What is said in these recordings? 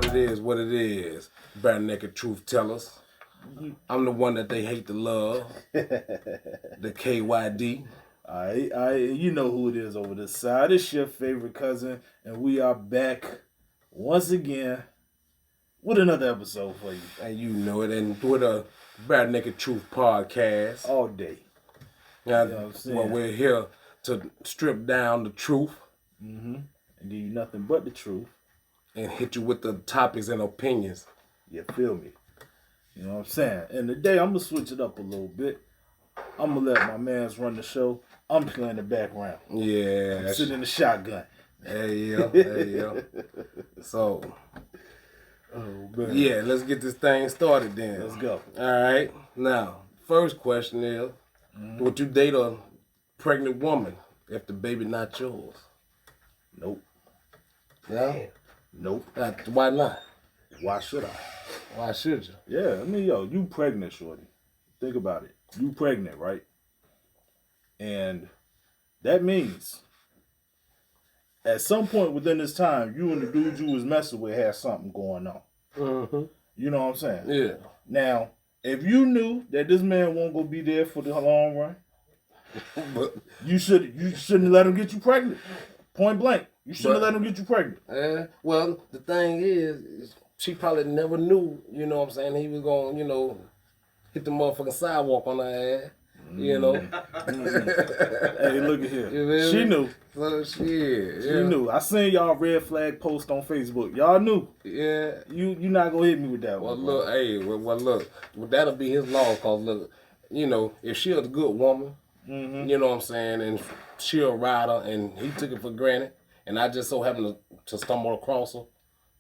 it is what it is. Bare naked truth tellers. I'm the one that they hate to love. The KYD. You know who it is over this side. It's your favorite cousin, and we are back once again with another episode for you. And you know it, and with a Bare Naked Truth podcast. All day. Now, you know what I'm saying? Well, we're here to strip down the truth. Mm-hmm. And give you nothing but the truth. And hit you with the topics and opinions. You feel me? You know what I'm saying? And today, I'm going to switch it up a little bit. I'm going to let my mans run the show. I'm playing the background. Yeah. I'm sitting in the shotgun. Hey, yo. So, yeah, let's get this thing started then. Let's go. All right. Now, first question is, would you date a pregnant woman if the baby not yours? Nope. No? Nope. Why not? Why should I? Why should you? Yeah, I mean, you pregnant, shorty. Think about it. You pregnant, right? And that means at some point within this time, you and the dude you was messing with had something going on. Mm-hmm. You know what I'm saying? Yeah. Now, if you knew that this man won't go be there for the long run, you shouldn't let him get you pregnant. Point blank. You shouldn't let him get you pregnant. Well, the thing is, she probably never knew, you know what I'm saying, he was going to, hit the motherfucking sidewalk on her ass. You know. Hey, look at here. She knew. So she knew. I seen y'all red flag post on Facebook. Y'all knew. Yeah. You not gonna hit me with that one. Well, look. That'll be his law. Cause look, if she's a good woman, you know what I'm saying, and she a rider, and he took it for granted, and I just so happened to stumble across her,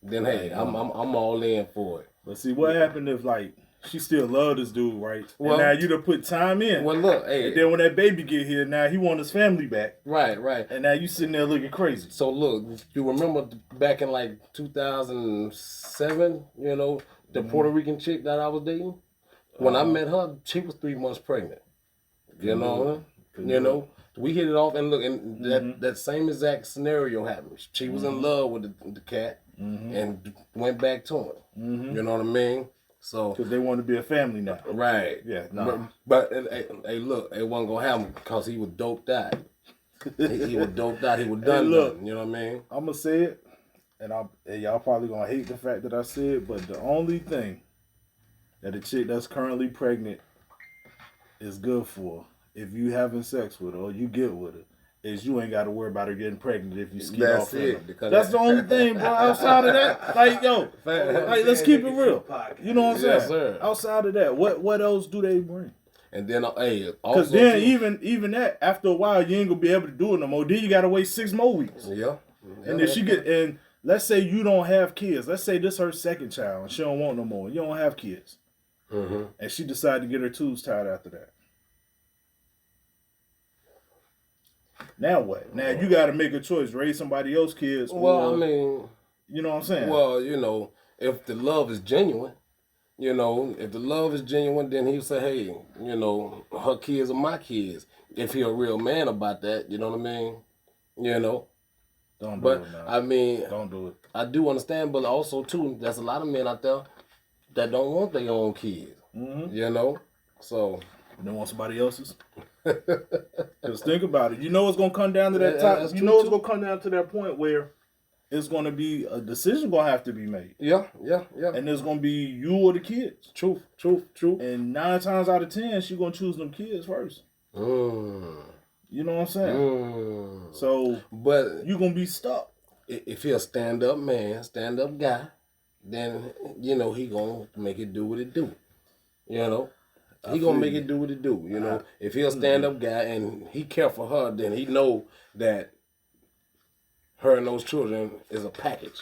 then hey, I'm all in for it. But see, what happened if she still love this dude, right? Well, and now you done put time in. Well, look, hey. And then when that baby get here, now he want his family back. Right. And now you sitting there looking crazy. So look, you remember back in 2007, the Puerto Rican chick that I was dating? When I met her, she was 3 months pregnant. You know? We hit it off, and look, and that same exact scenario happened. She was in love with the cat and went back to him. You know what I mean? So, because they want to be a family now. Right. Yeah. Nah. But hey, look, it wasn't going to happen because he was doped out. He was doped out. He was done. Look, you know what I mean? I'm going to say it, and y'all probably going to hate the fact that I said it, but the only thing that a chick that's currently pregnant is good for, if you having sex with her or you get with her, is you ain't got to worry about her getting pregnant if you ski off in her. That's the only thing, bro. Outside of that, let's keep it real. You know what I'm saying? Yes, sir. Outside of that, what else do they bring? And then, because then even that, after a while, you ain't gonna be able to do it no more. Then you gotta wait 6 more weeks. Yeah. And then and let's say you don't have kids. Let's say this her second child and she don't want no more. You don't have kids. Mm-hmm. And she decided to get her tubes tied after that. Now what? Now you got to make a choice: raise somebody else's kids. Well, I mean, you know what I'm saying. Well, if the love is genuine, if the love is genuine, then he'll say, hey, her kids are my kids. If he a real man about that, you know what I mean. Don't do it, man. I mean, don't do it. I do understand, but also too, there's a lot of men out there that don't want their own kids. Mm-hmm. So they want somebody else's. Because think about it. It's going to come down to that time. It's going to come down to that point where it's going to be a decision going to have to be made. Yeah. And there's going to be you or the kids. Truth. And 9 times out of 10, she's going to choose them kids first. You know what I'm saying? So, but you're going to be stuck. If he's a stand-up man, stand-up guy, then, he going to make it do what it do. He gonna make it do what it do, If he a stand-up guy and he care for her, then he know that her and those children is a package.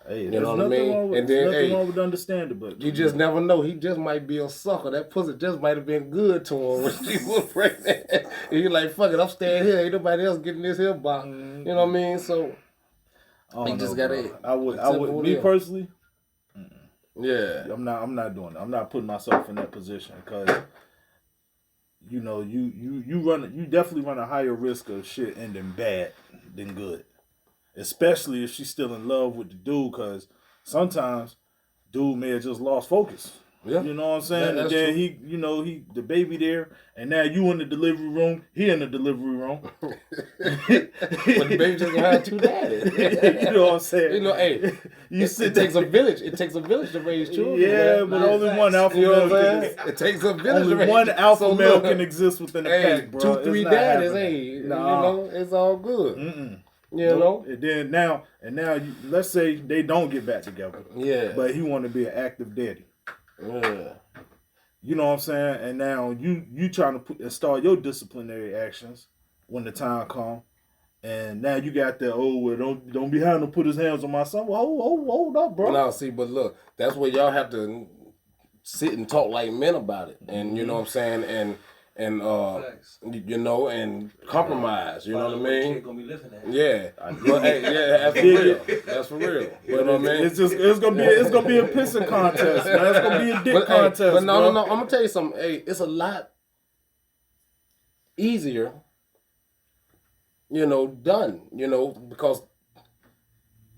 Hey, you know what I mean? And then, nothing wrong with understanding, but you just never know. He just might be a sucker. That pussy just might have been good to him when she was pregnant. And you like, fuck it, I'm staying here. Ain't nobody else getting this here box. You know what I mean? So he just gotta. I would, me personally. Yeah, I'm not doing it. I'm not putting myself in that position because you definitely run a higher risk of shit ending bad than good, especially if she's still in love with the dude. Because sometimes dude may have just lost focus. Yeah. You know what I'm saying? That's and then true. he the baby there, and now you in the delivery room, he in the delivery room. But the baby just gonna have two daddies. You know what I'm saying? You know, hey, it takes a village. It takes a village to raise children. Yeah, man. but only one alpha You know male what I'm can saying? It takes a village to only raise one alpha so male look, can exist within the hey, pack, bro. 2, It's 3 not daddies, happening. hey, Nah. you know, it's all good. Mm-mm. You know? And then now let's say they don't get back together. Yeah. But he want to be an active daddy. Yeah. You know what I'm saying? And now you trying to install your disciplinary actions when the time come. And now you got that, don't be having to put his hands on my son. Well, hold up, bro. No, see, but look, that's where y'all have to sit and talk like men about it. And you know what I'm saying? And you know, and compromise. You know what I mean? Gonna be living at. Yeah, but hey, yeah, that's for real. That's for real. You know what I mean? It's gonna be a pissing contest, man. It's gonna be a dick contest. But no. bro. I'm gonna tell you something. Hey, it's a lot easier, you know, done. You know, because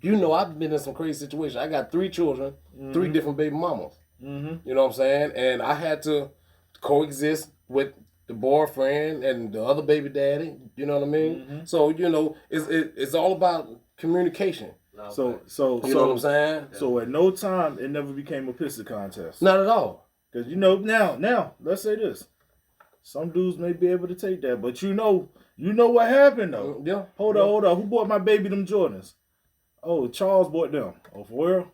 you know I've been in some crazy situations. I got 3 children, 3 different baby mamas. Mm-hmm. You know what I'm saying? And I had to coexist with the boyfriend and the other baby daddy. You know what I mean? Mm-hmm. So you know, it's all about communication. So You know what I'm saying? So at no time it never became a pissing contest. Not at all. Because you know now let's say this. Some dudes may be able to take that, but you know what happened though. Yeah. Hold up. Who bought my baby them Jordans? Oh, Charles bought them. Oh, for real?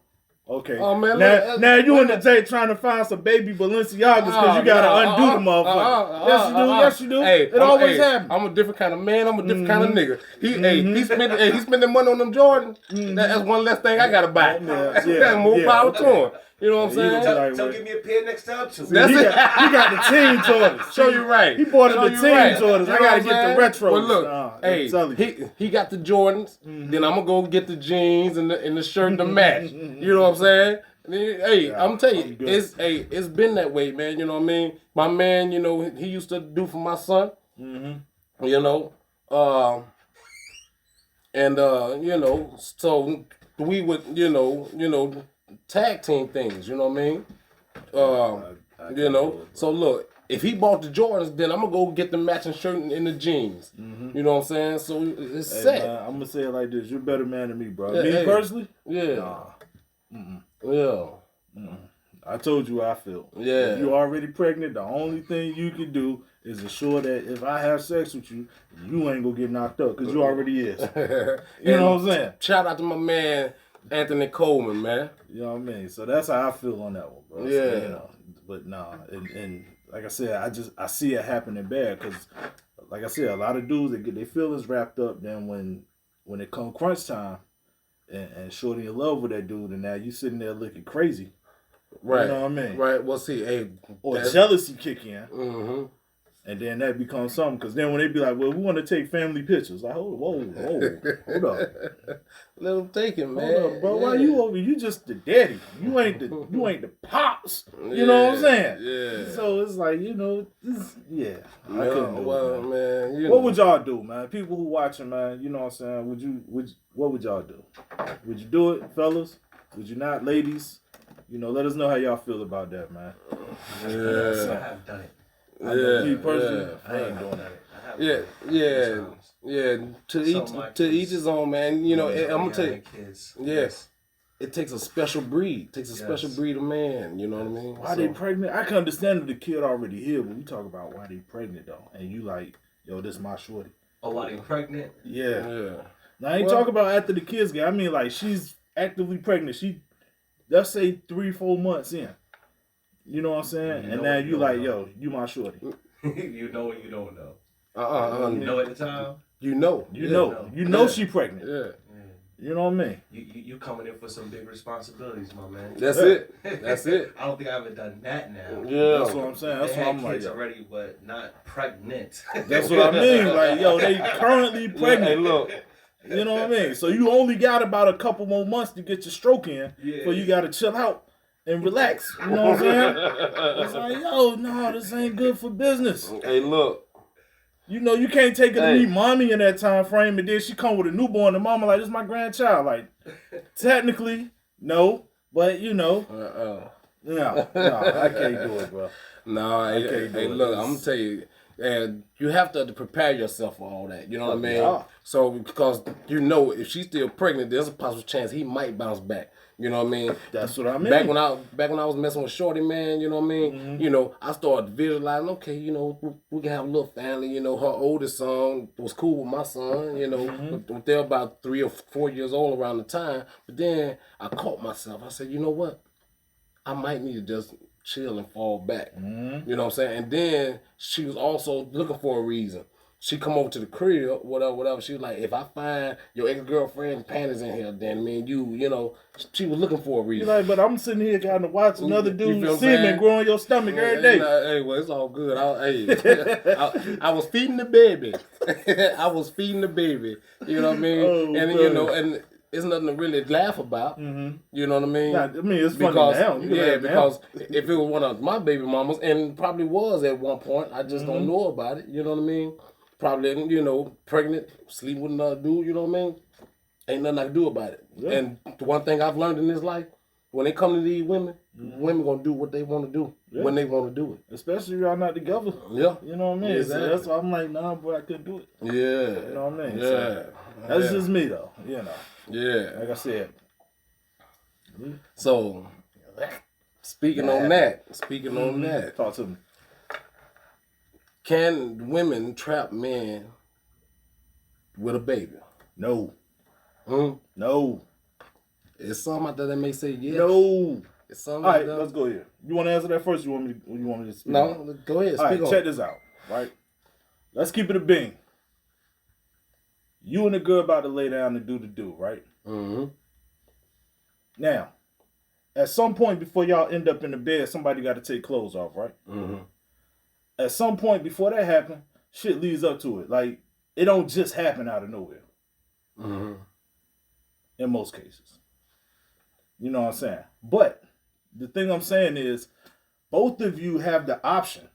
Okay. Oh man. Now you in the tape trying to find some baby Balenciagas because you gotta undo the motherfucker. Yes you do. Hey, it always happens. I'm a different kind of man. I'm a different kind of nigga. He spending money on them Jordans. That's one less thing I gotta buy. That's more power to him. You know what I'm saying? Tell give me a pair next time too. That's he it. got the team Jordans. Show you right. He bought him Show the you team right. Jordans. You I know gotta what get I'm the saying? retros. Well, look, hey, he got the Jordans. Then I'm gonna go get the jeans and the shirt to match. You know what I'm saying? Hey, I'm telling you, it's been that way, man. You know what I mean? My man, you know, he used to do for my son. Mm-hmm. You know, you know, so we would, you know, tag team things. You know what I mean? You know, so look, if he bought the Jordans, then I'm gonna go get the matching shirt and the jeans. You know what I'm saying? So it's set. Man, I'm gonna say it like this: you're a better man than me, bro. Yeah, Me personally, yeah, nah. yeah. I told you how I feel. Yeah. If you're already pregnant, the only thing you can do is ensure that if I have sex with you, you ain't gonna get knocked up because you already is. You know what I'm saying? Shout out to my man Anthony Coleman, man. You know what I mean? So that's how I feel on that one, bro. Yeah. So, you know, but nah, and like I said, I see it happening bad because, like I said, a lot of dudes they get their feelings wrapped up. Then when it come crunch time, and shorty in love with that dude, and now you sitting there looking crazy. Right. You know what I mean? Right. Well, see, hey, or jealousy kick in. Mm-hmm. And then that becomes something, because then when they be like, well, we want to take family pictures. Like, hold up. Let them take it, man. Hold up, bro. Why you over? You just the daddy. You ain't the pops. You know what I'm saying? Yeah. So it's like, you know, I couldn't do it, man. Man, what would y'all do, man? People who watching, man, you know what I'm saying? What would y'all do? Would you do it, fellas? Would you not, ladies? You know, let us know how y'all feel about that, man. Yeah. I have done it. Me personally, I ain't doing that. Yeah. To each his own, man. You know, I'm gonna tell you. Kids. Yes. It takes a special breed. It takes a special breed of man. You know what I mean? Why they pregnant? I can understand if the kid already here, but we talk about why they pregnant though, and you like, yo, this my shorty. Oh, why they pregnant? Yeah. Now I ain't talking about after the kids get. I mean, like she's actively pregnant. She, let's say 3-4 months in. You know what I'm saying? And now you like, yo, you my shorty. You know what you don't know. You know at the time. You know She pregnant. Yeah. You know what I mean? You coming in for some big responsibilities, my man. That's it. That's it. I don't think I've ever done that now. Yeah, that's what I'm saying. That's what I'm like. Kids already, but not pregnant. That's what I mean. Like, yo, they currently pregnant. Hey, look. You know what I mean? So you only got about a couple more months to get your stroke in, so you got to chill out and relax. You know what I'm saying? It's like, yo, no, this ain't good for business. Hey, look. You know, you can't take her to meet mommy in that time frame, and then she come with a newborn, and mama like, this is my grandchild. Like, technically, No, but you know, no, I can't do it, bro. No, I can't do it. look, I'm gonna tell you, and you have to prepare yourself for all that. You know what I mean? Yeah. So because you know, if she's still pregnant, there's a possible chance he might bounce back. You know what I mean? That's what I mean. Back when I was messing with Shorty, man, you know what I mean? You know, I started visualizing, okay, you know, we can have a little family. You know, her oldest son was cool with my son. You know, they're about 3 or 4 years old around the time. But then I caught myself. I said, you know what? I might need to just chill and fall back. You know what I'm saying? And then she was also looking for a reason. She come over to the crib, whatever. She was like, if I find your ex-girlfriend's panties in here, then me and you know, she was looking for a reason. You're like, but I'm sitting here kind of watching another You feel dude what I'm semen saying? growing your stomach every day. Hey, well, it's all good. I was feeding the baby. I was feeding the baby. You know what I mean? Oh, and man. you know, and it's nothing to really laugh about. You know what I mean? Nah, I mean, it's funny because, now. You can laugh now. because if it was one of my baby mamas, and probably was at one point, I just don't know about it. You know what I mean? Probably, you know, pregnant, sleeping with another dude. You know what I mean? Ain't nothing I can do about it. Yeah. And the one thing I've learned in this life, when they come to these women, women gonna do what they want to do when they want to do it. Especially if y'all not together. Yeah. You know what I mean? Exactly. So that's why I'm like, nah, bro, I couldn't do it. Yeah. You know what I mean? Yeah. So that's just me, though. You know. Yeah. Like I said. So, speaking on that, Talk to me. can women trap men with a baby? No. Hmm? No. It's some out there that may say yes. No. It's some All out right, there. let's go here. You want to answer that first? Or you want me to speak? No, go ahead. All right, Speak on check it. this out. Right. Let's keep it a bean. You and the girl about to lay down and do the do, right? Mm-hmm. Now, at some point before y'all end up in the bed, somebody got to take clothes off, right? Mm-hmm. At some point before that happen, shit leads up to it. Like, it don't just happen out of nowhere. Mm-hmm. In most cases. You know what I'm saying? But the thing I'm saying is, both of you have the option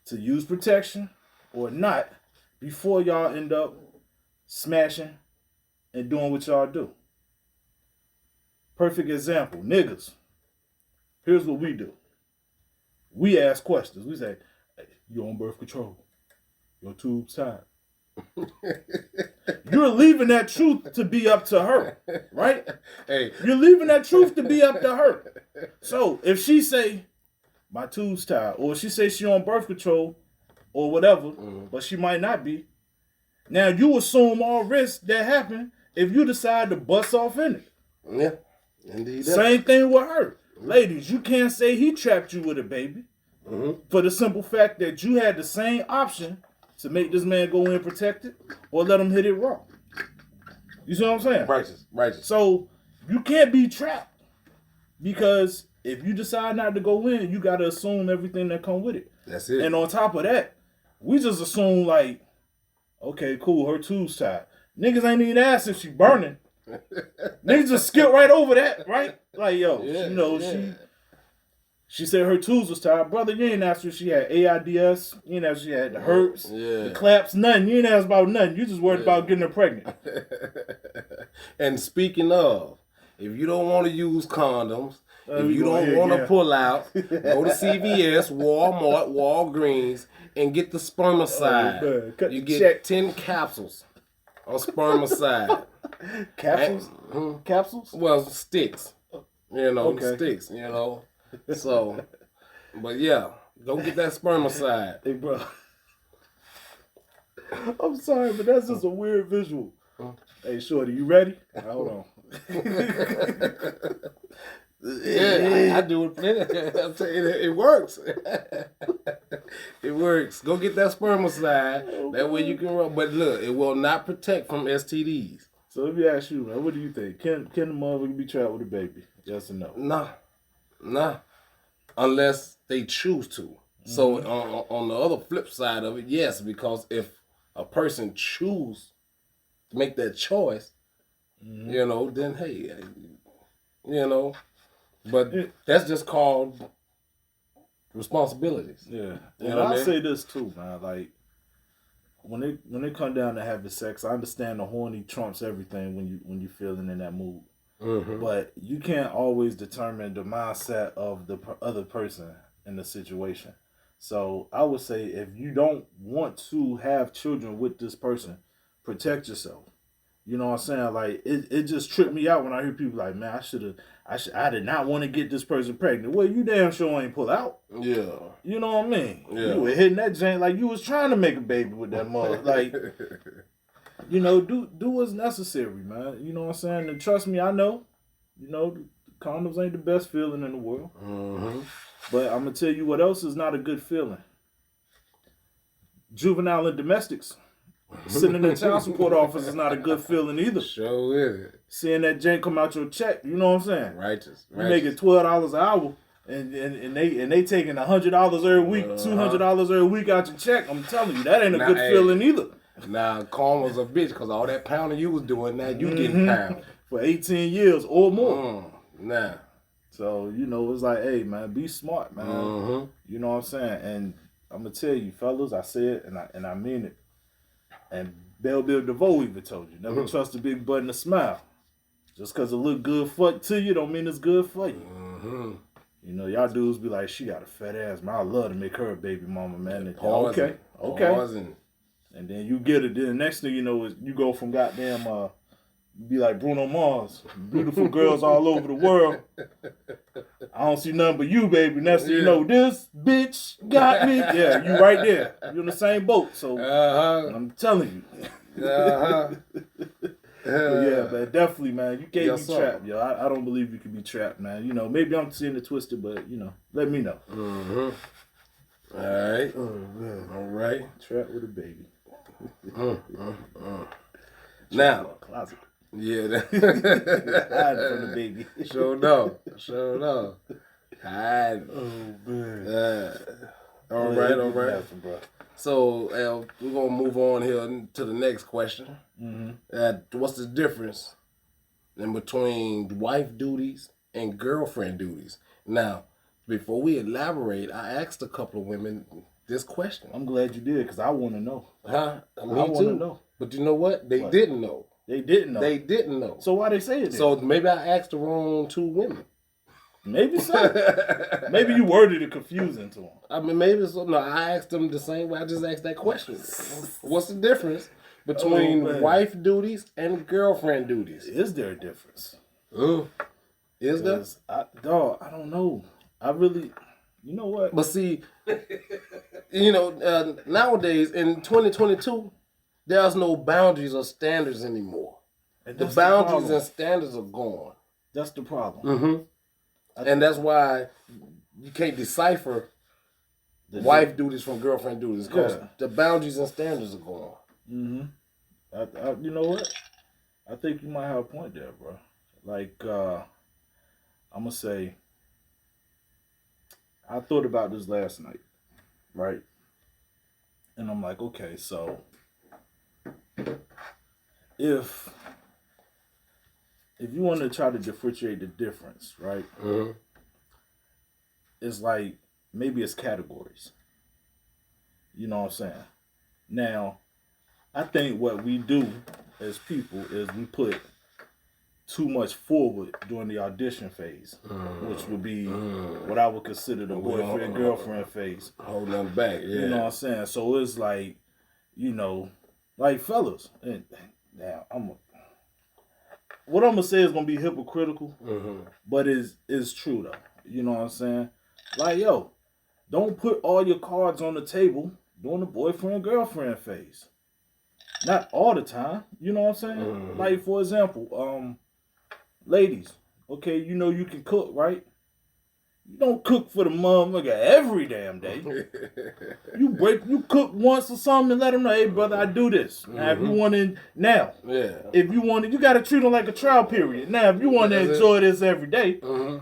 to use protection or not before y'all end up smashing and doing what y'all do. Perfect example, niggas. Here's what we do. We ask questions. We say, hey, you on birth control? Your tube's tied. You're leaving that truth to be up to her, right? Hey. You're leaving that truth to be up to her. So if she say, my tube's tied, or she say she on birth control, or whatever, but she might not be, now you assume all risks that happen if you decide to bust off in it. Yeah. Indeed. Same thing with her. Ladies, you can't say he trapped you with a baby for the simple fact that you had the same option to make this man go in protected or let him hit it raw. You see what I'm saying? Righteous. So you can't be trapped because if you decide not to go in, you got to assume everything that come with it. That's it. And on top of that, we just assume like, okay, cool, her tube's tied. Niggas ain't even asked if she burning. Niggas just skip right over that, right? Like, yo, she said her tubes was tied. Brother, you ain't asked her if she had AIDS. You ain't asked if she had the herpes, the claps, nothing. You ain't asked about nothing. You just worried about getting her pregnant. And speaking of, if you don't want to use condoms, if you don't ahead, want to pull out, go to CVS, Walmart, Walgreens, and get the spermicide. Cut You the get check. 10 capsules of spermicide. Capsules? Capsules? Well, sticks. You know, Okay. sticks, you know. So, but yeah, go get that spermicide. Hey, bro. I'm sorry, but that's just a weird visual. Hey, Shorty, you ready? Hold on. Yeah, I do it plenty. I'm telling you, it works. It works. Go get that spermicide. That way you can run. But look, it will not protect from STDs. So let me ask you, man, what do you think? Can the motherfucker be trapped with a baby? Yes or no? Nah. Unless they choose to. So on the other flip side of it, yes, because if a person choose to make that choice, you know, then hey, you know, but that's just called responsibilities. Yeah. You And know what I I'll mean? say this too, man. Like when it come down to having sex, I understand the horny trumps everything when you feeling in that mood. But you can't always determine the mindset of the other person in the situation. So I would say if you don't want to have children with this person, protect yourself. You know what I'm saying? Like it just tripped me out when I hear people like, man, I did not want to get this person pregnant. Well, you damn sure ain't pull out. Yeah. You know what I mean? Yeah. You were hitting that jank like you was trying to make a baby with that mother. Like, you know, do what's necessary, man. You know what I'm saying? And trust me, I know. You know, condoms ain't the best feeling in the world. But I'm gonna tell you what else is not a good feeling. Juvenile and domestics. Sitting in the child support office is not a good feeling either. Sure is. Seeing that jank come out your check, you know what I'm saying? Righteous. You making $12 an hour, and they taking $100 every week, $200 every week out your check. I'm telling you, that ain't a good feeling either. Now, karma's a bitch because all that pounding you was doing, now you getting pounded for 18 years or more. Nah. So you know, it's like, hey man, be smart, man. You know what I'm saying? And I'm gonna tell you, fellas, I say it and I mean it. And Belle Biv DeVoe even told you, never trust a big butt and a smile. Just because it look good to you don't mean it's good for you. You know, y'all dudes be like, she got a fat ass, man. I love to make her a baby mama, man. And, okay. Pausing. And then you get it. Then the next thing you know is you go from goddamn, be like Bruno Mars, beautiful girls all over the world. I don't see nothing but you, baby. Next thing you know, this bitch got me. Yeah, you right there. You in the same boat. So I'm telling you. Yeah, man, definitely, man. You can't be trapped, yo. I don't believe you can be trapped, man. You know, maybe I'm seeing it twisted, but you know, let me know. All right. All right. Trapped with a baby. Now, closet. Yeah. Hiding from the baby. Sure enough. Hiding. Oh, man. All right. So, we're going to move on here to the next question. What's the difference in between wife duties and girlfriend duties? Now, before we elaborate, I asked a couple of women this question. I'm glad you did, because I want to know. I want to know. But you know what? They didn't know. They didn't know. They didn't know. So why they say it? So maybe I asked the wrong two women. Maybe so. Maybe you worded it confusing to them. I mean, maybe so. No, I asked them the same way I just asked that question. What's the difference between wife duties and girlfriend duties? Is there a difference? Is there? I don't know. I really, you know what? But see, nowadays in 2022, there's no boundaries or standards anymore. The boundaries and standards are gone. That's the problem. And that's why you can't decipher wife duties from girlfriend duties, because the boundaries and standards are gone. You know what? I think you might have a point there, bro. Like, I'm going to say, I thought about this last night, right? And I'm like, okay, so if you want to try to differentiate the difference, right? It's like, maybe it's categories. You know what I'm saying? Now, I think what we do as people is we put too much forward during the audition phase, which would be what I would consider the boyfriend-girlfriend phase. Holding them back, yeah. You know what I'm saying? So it's like, like fellas, and now what I'm gonna say is gonna be hypocritical, but is true though. You know what I'm saying? Like, yo, don't put all your cards on the table during the boyfriend-girlfriend phase. Not all the time. You know what I'm saying? Like, for example, ladies, okay, you know you can cook, right? You don't cook for the motherfucker every damn day. You cook once or something and let them know, hey brother, I do this. Now if you want to, if you want to, you got to treat them like a trial period. Now if you want to enjoy this every day,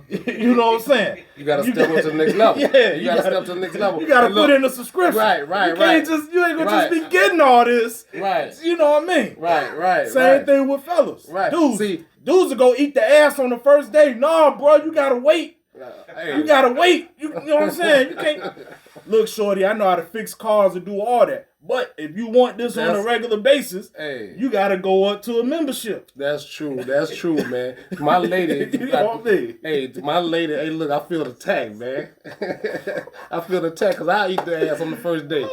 you know what I'm saying? You got to step up to the next level. Yeah, you got to step to the next level. You got to put in a subscription. You ain't gonna just be getting all this. You know what I mean? Right. Same thing with fellas. Dudes will go eat the ass on the first day. Nah, bro, you gotta wait. You gotta wait. You know what I'm saying? You can't look, shorty. I know how to fix cars and do all that, But if you want this on a regular basis, you gotta go up to a membership. That's true. That's true, man. My lady, You know what I mean? Hey, my lady, hey, look, I feel the attack, man. I feel the attack because I eat the ass on the first day.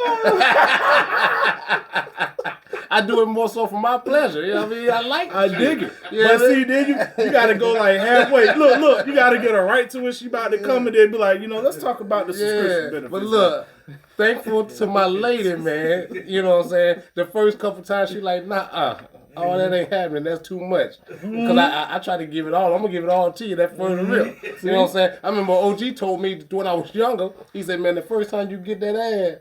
I do it more so for my pleasure. You know what I mean? I dig it. Yeah, but see, then you gotta go like halfway. Look, you gotta get her right to when she about to come and then be like, let's talk about the subscription benefits. But look, thankful to my lady, man. You know what I'm saying? The first couple times she like, oh, that ain't happening. That's too much. Because I try to give it all. I'm going to give it all to you. That first rip. You know what I'm saying? I remember OG told me when I was younger, he said, man, the first time you get that ass,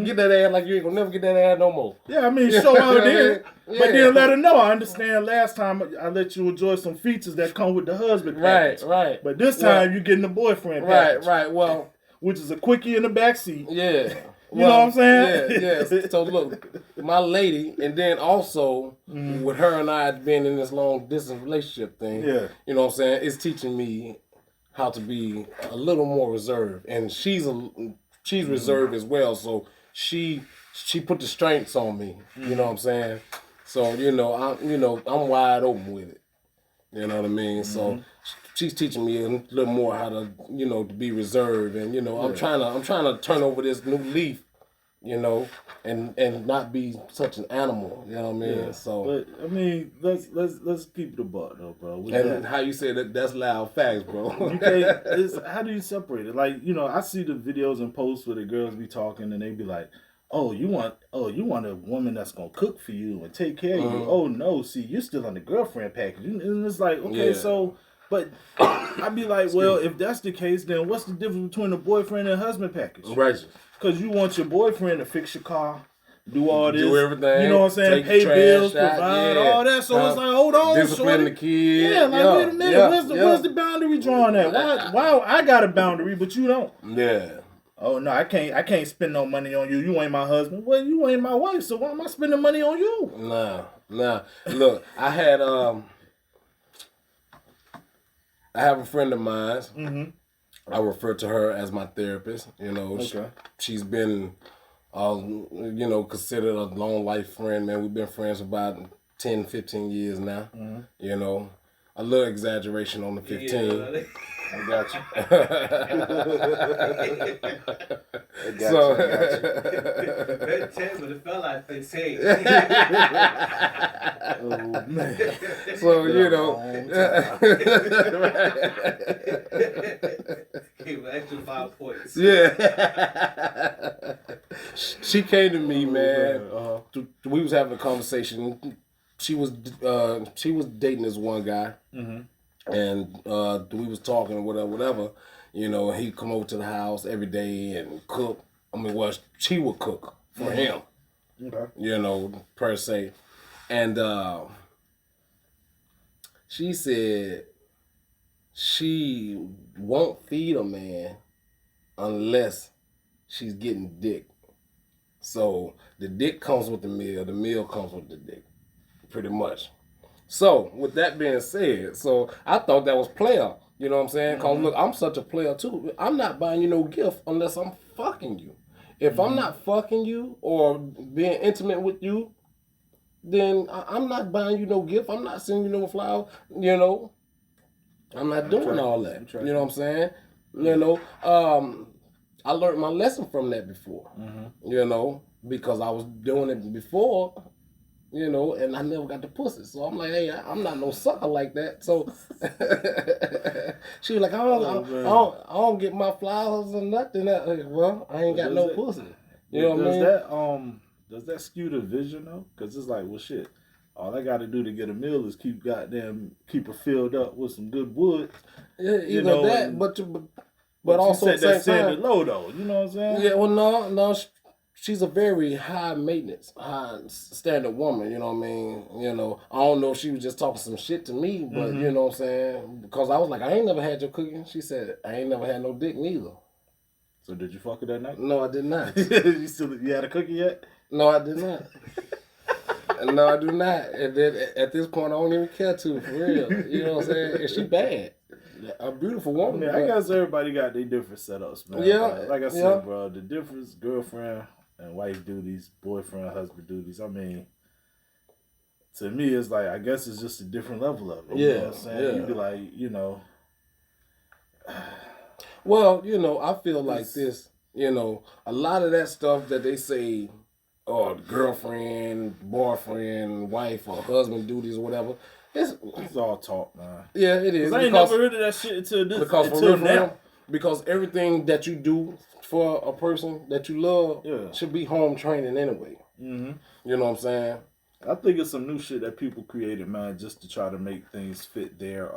get that ass like you ain't going to never get that ass no more. Yeah, I mean, show out there. Yeah. But then let her know. I understand last time I let you enjoy some features that come with the husband package. Right. But this time you're getting the boyfriend package. Right. Well, which is a quickie in the backseat. Yeah. You know what I'm saying? Yeah. So look, my lady, and then also with her and I being in this long distance relationship thing, you know what I'm saying, it's teaching me how to be a little more reserved. And she's reserved as well. So she put the strengths on me. You know what I'm saying? So, I'm wide open with it. You know what I mean? So she's teaching me a little more how to, to be reserved, and I'm trying to turn over this new leaf, and not be such an animal. You know what I mean? Yeah. So, but I mean, let's keep it a buck though, bro. And how you say that's loud facts, bro. You can't. How do you separate it? Like, I see the videos and posts where the girls be talking and they be like, oh, you want a woman that's gonna cook for you and take care of you. Oh no, see, you're still on the girlfriend package. And it's like, okay, so, but I'd be like, well, if that's the case, then what's the difference between a boyfriend and husband package? Right. Because you want your boyfriend to fix your car, do all this, do everything. You know what I'm saying? Pay bills, provide all that. So it's like, hold on, discipline the kid. Yeah, wait a minute, where's the boundary drawn at? Why I got a boundary, but you don't? Yeah. Oh no, I can't spend no money on you. You ain't my husband. Well, you ain't my wife, so why am I spending money on you? Nah. Look, I have a friend of mine. I refer to her as my therapist. Okay. She's been, considered a long life friend. Man, we've been friends for about 10, 15 years now. A little exaggeration on the 15. Yeah. I got you. I got you. 10, but it felt like 15. Oh man. So Give an extra 5 points. Yeah. She came to me, man. We was having a conversation. She was dating this one guy. And we was talking whatever. He'd come over to the house every day and cook. She would cook for him. Okay. Per se. And she said she won't feed a man unless she's getting dick. So the dick comes with the meal comes with the dick. Pretty much. So, with that being said, I thought that was player. You know what I'm saying? Because, look, I'm such a player, too. I'm not buying you no gift unless I'm fucking you. If I'm not fucking you or being intimate with you, then I'm not buying you no gift. I'm not sending you no flower. I'm not doing all that. You know what I'm saying? I learned my lesson from that before. Because I was doing it before. And I never got the pussy. So I'm like, hey, I'm not no sucker like that. So she was like, I don't get my flowers or nothing. Well, I ain't got no pussy. You know what I mean? Does that skew the vision though? Because it's like, well, shit. All I got to do to get a meal is keep her filled up with some good wood. Yeah, that, but also at the same time, low though. You know what I'm saying? Yeah. Well, no. She's a very high maintenance, high standard woman, you know what I mean? I don't know if she was just talking some shit to me, but you know what I'm saying? Because I was like, I ain't never had your cooking. She said, I ain't never had no dick neither. So did you fuck her that night? No, I did not. You had a cookie yet? No, I did not. No, I do not. At this point, I don't even care to, for real. You know what I'm saying? And she bad. A beautiful woman. I guess everybody got their different setups, man. Yeah. Like I said, bro, the difference, girlfriend, and wife duties, boyfriend, husband duties. I mean, to me, it's like, I guess it's just a different level of it. You know what I'm saying? Yeah. You'd be like, you know. Well, you know, I feel like this, you know, a lot of that stuff that they say, oh, girlfriend, boyfriend, wife, or husband duties or whatever, It's all talk, man. Yeah, it is. I ain't never heard of that shit until this. Because until for now. real, because everything that you do for a person that you love should be home training anyway. Mm-hmm. You know what I'm saying? I think it's some new shit that people created, man, just to try to make things fit their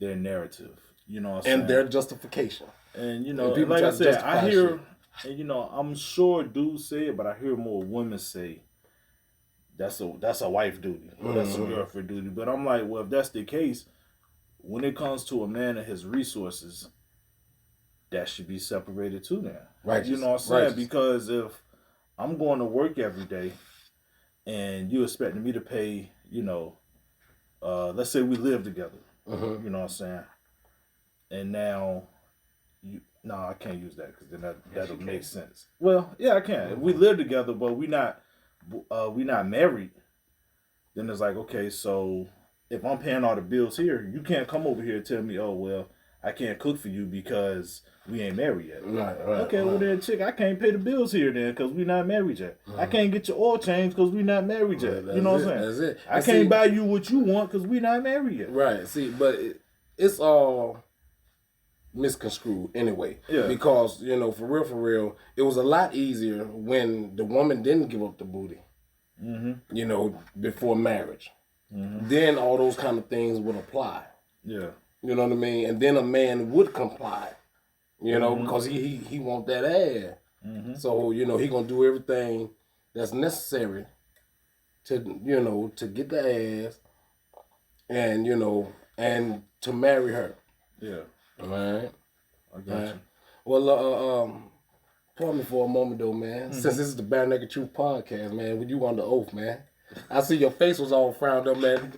narrative. You know what I'm saying? And their justification. And, you know, and like I said, I hear, and, you know, I'm sure dudes say it, but I hear more women say that's a wife duty. Or that's a girlfriend duty. But I'm like, well, if that's the case, when it comes to a man and his resources, that should be separated too now. Right. You know what I'm saying? Because if I'm going to work every day and you expecting me to pay, you know, let's say we live together. You know what I'm saying? And now, I can't use that because then that'll make sense. Well, yeah, I can. If we live together, but we not married, then it's like, okay, so if I'm paying all the bills here, you can't come over here and tell me, oh, well, I can't cook for you because we ain't married yet. Right. Okay, well then, chick, I can't pay the bills here then because we not married yet. I can't get your oil changed because we not married yet. You know what I'm saying? That's it. I can't buy you what you want because we not married yet. Right. See, but it's all misconstrued anyway. Yeah. Because, you know, for real, it was a lot easier when the woman didn't give up the booty. You know, before marriage. Then all those kind of things would apply. Yeah. You know what I mean? And then a man would comply. You know, because he want that ass. So, you know, he gonna do everything that's necessary to, you know, to get the ass and, you know, and to marry her. Yeah. All right. I got you. Well, pardon me for a moment though, man. Since this is the Bare Naked Truth podcast, man, when you on the oath, man. I see your face was all frowned up, man.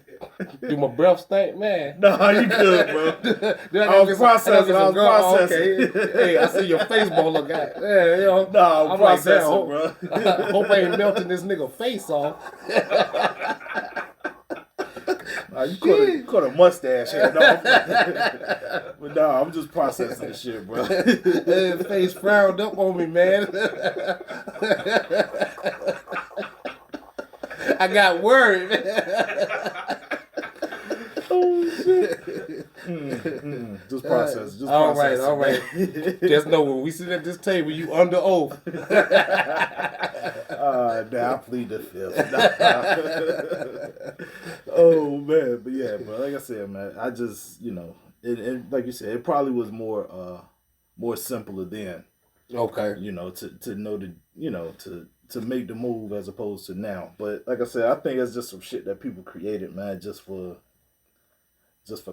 Do my breath stink, man? No, you good, bro. I was processing. Okay. Hey, I see your face ball look at. Yeah, you know. No, I'm processing, bro. Hope I ain't melting this nigga face off. You caught a mustache here, no. But no, I'm just processing this shit, bro. Face frowned up on me, man. I got worried. Oh shit. Just process. All right. Just know when we sit at this table, you under oath. Nah, I plead the fifth. Oh man, but yeah, bro. Like I said, man, I just, you know, and like you said, it probably was more simpler then. Okay. You know, to know the, you know, to make the move as opposed to now. But like I said, I think it's just some shit that people created, man, just for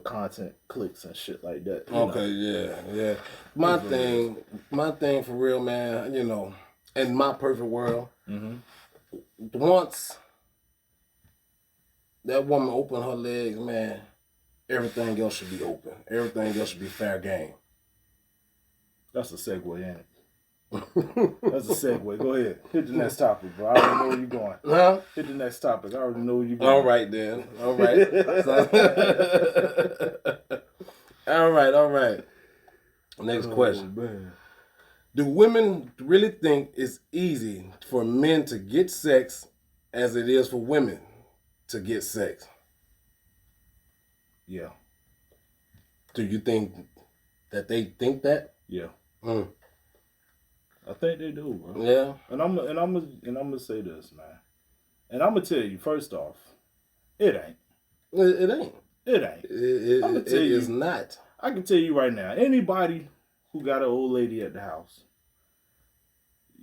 content clicks and shit like that. Okay, yeah. My thing for real, man, you know, in my perfect world, once that woman opened her legs, man, everything else should be open. Everything else should be fair game. That's a segue, ain't it? That's a segue. Go ahead. Hit the next topic, bro. I already know where you're going. Huh? Hit the next topic. I already know where you're going. All right, then. All right. All right. Next question. Man. Do women really think it's easy for men to get sex as it is for women to get sex? Yeah. Do you think that they think that? Yeah. I think they do, bro. Yeah. And I'm gonna say this, man. And I'm gonna tell you, first off, it ain't. It ain't. It ain't. It is not. I can tell you right now, anybody who got an old lady at the house,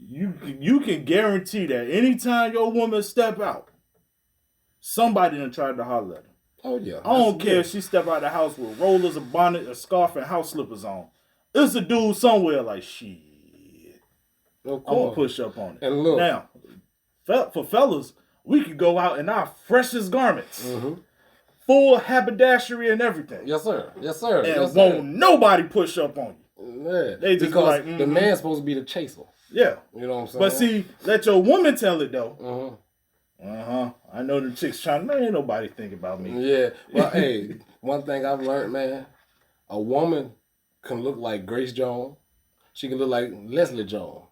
you can guarantee that anytime your woman step out, somebody done tried to holler at her. Oh yeah. I don't care if she step out of the house with rollers, a bonnet, a scarf, and house slippers on. It's a dude somewhere like, shit, I'm gonna push up on it. And look. Now, for fellas, we could go out in our freshest garments. Full haberdashery and everything. Yes, sir. And won't nobody push up on you. Yeah. They just because like, the man's supposed to be the chaser. Yeah. You know what I'm saying? But see, let your woman tell it though. I know them chicks trying. Man, ain't nobody think about me. Yeah. Well, hey, one thing I've learned, man, a woman can look like Grace Jones. She can look like Leslie Jones.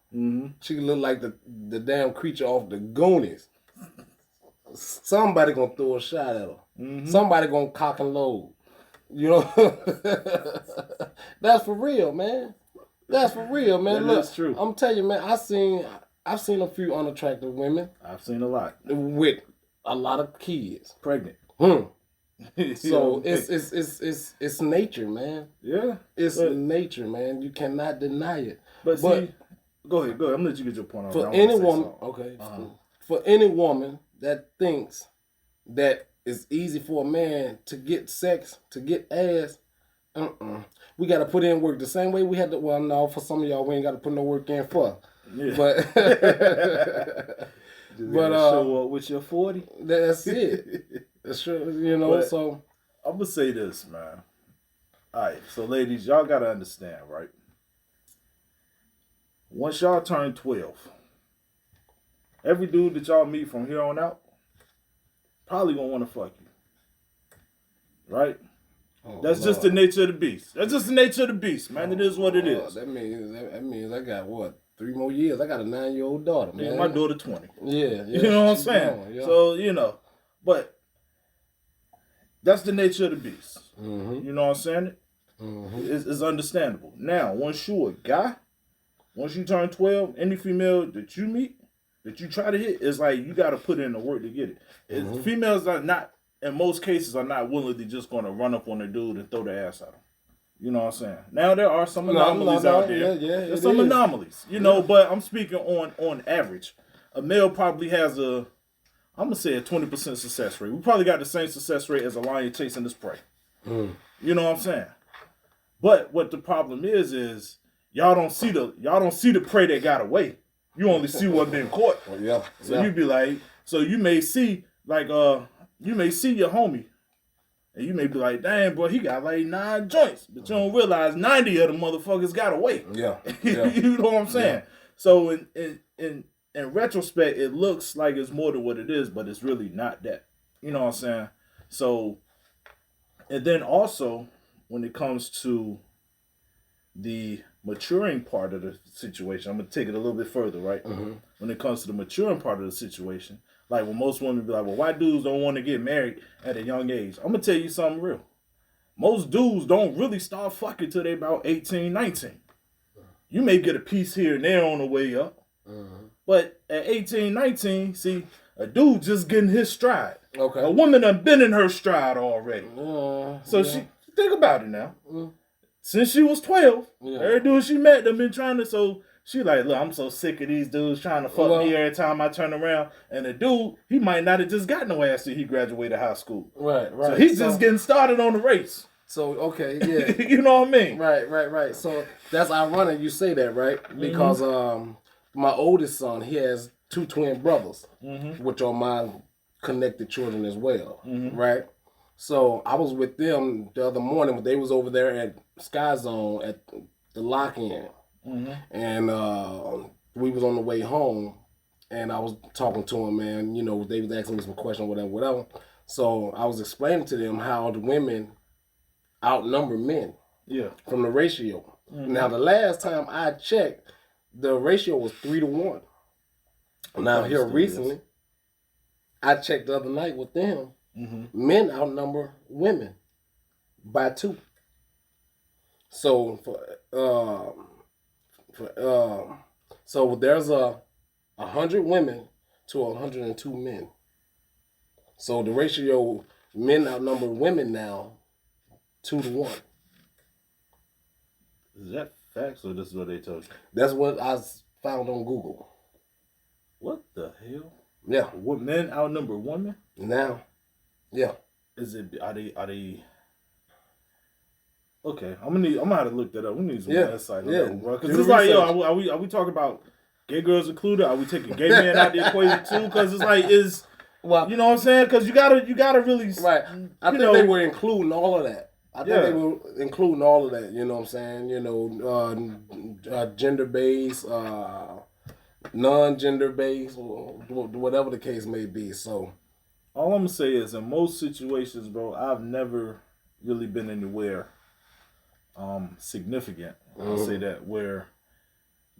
She can look like the damn creature off the Goonies. Somebody gonna throw a shot at her. Somebody gonna cock and load. You know, that's for real, man. That's for real, man. Look, that's true. I'm telling you, man. I've seen a few unattractive women. I've seen a lot with a lot of kids, pregnant. So it's nature, man. Yeah, it's nature, man. You cannot deny it. But see, go ahead. I'm gonna let you get your point off. For any woman, for any woman that thinks that it's easy for a man to get sex, to get ass, we got to put in work the same way we had to. Well, no, for some of y'all, we ain't got to put no work in for. Yeah. But show up with your 40. That's it. That's true. You know. But so I'm gonna say this, man. All right, so ladies, y'all gotta understand, right? Once y'all turn 12, every dude that y'all meet from here on out probably gonna want to fuck you, right? That's just the nature of the beast. That's just the nature of the beast, man. It is what it is. That means I got what? 3 more years. I got a 9-year-old daughter, man. Yeah, my daughter 20. Yeah. You know what I'm saying? Yeah. So, you know, but that's the nature of the beast. You know what I'm saying? It's understandable. Now, once you're a guy, once you turn 12, any female that you meet, that you try to hit, it's like you got to put in the work to get it. Females are not, in most cases, are not willingly just going to run up on a dude and throw their ass at him. You know what I'm saying? Now, there are some anomalies out there. There's some anomalies, you know, but I'm speaking on average. A male probably has I'm going to say a 20% success rate. We probably got the same success rate as a lion chasing his prey. You know what I'm saying? But what the problem is y'all don't see the prey that got away. You only see what been caught. So you be like, so you may see you may see your homie, and you may be like, damn, bro, he got like 9 joints, but you don't realize 90 of the motherfuckers got away. You know what I'm saying? So in retrospect, it looks like it's more than what it is, but it's really not that. You know what I'm saying? So, and then also when it comes to the maturing part of the situation, I'm gonna take it a little bit further, right? When it comes to the maturing part of the situation, like when most women be like, well, why dudes don't want to get married at a young age? I'm gonna tell you something real. Most dudes don't really start fucking till they about 18, 19. You may get a piece here and there on the way up, but at 18, 19, see, a dude just getting his stride. Okay. A woman done been in her stride already. So she think about it now. Since she was 12, every dude she met done been trying to, so she like, look, I'm so sick of these dudes trying to fuck me every time I turn around. And the dude, he might not have just got no ass till he graduated high school. Right. So he's just getting started on the race. So, okay, yeah. You know what I mean? Right. So that's ironic you say that, right? Because my oldest son, he has 2 twin brothers, which are my connected children as well, right? So I was with them the other morning when they was over there at Sky Zone at the lock-in. And we was on the way home, and I was talking to them, man. You know, they was asking me some questions, whatever. So I was explaining to them how the women outnumber men. From the ratio. Now, the last time I checked, the ratio was 3-to-1. Now, here recently, I checked the other night with them. Men outnumber women by 2. So so there's 100 women to 102 men. So the ratio, men outnumber women now 2-to-1. Is that facts or this is what they told you? That's what I found on Google. What the hell? Yeah. What, men outnumber women? Now. Yeah. Is it, are they okay, I'm gonna have to look that up. We need some insight on that, bro. Because it's like, yo, are we talking about gay girls included? Are we taking gay men out the equation too? Because it's like, you know what I'm saying? Because you gotta really, right. I think they were including all of that. I think they were including all of that. You know what I'm saying? You know, gender based, non-gender based, or whatever the case may be. So, all I'm gonna say is, in most situations, bro, I've never really been anywhere significant. I'll say that, where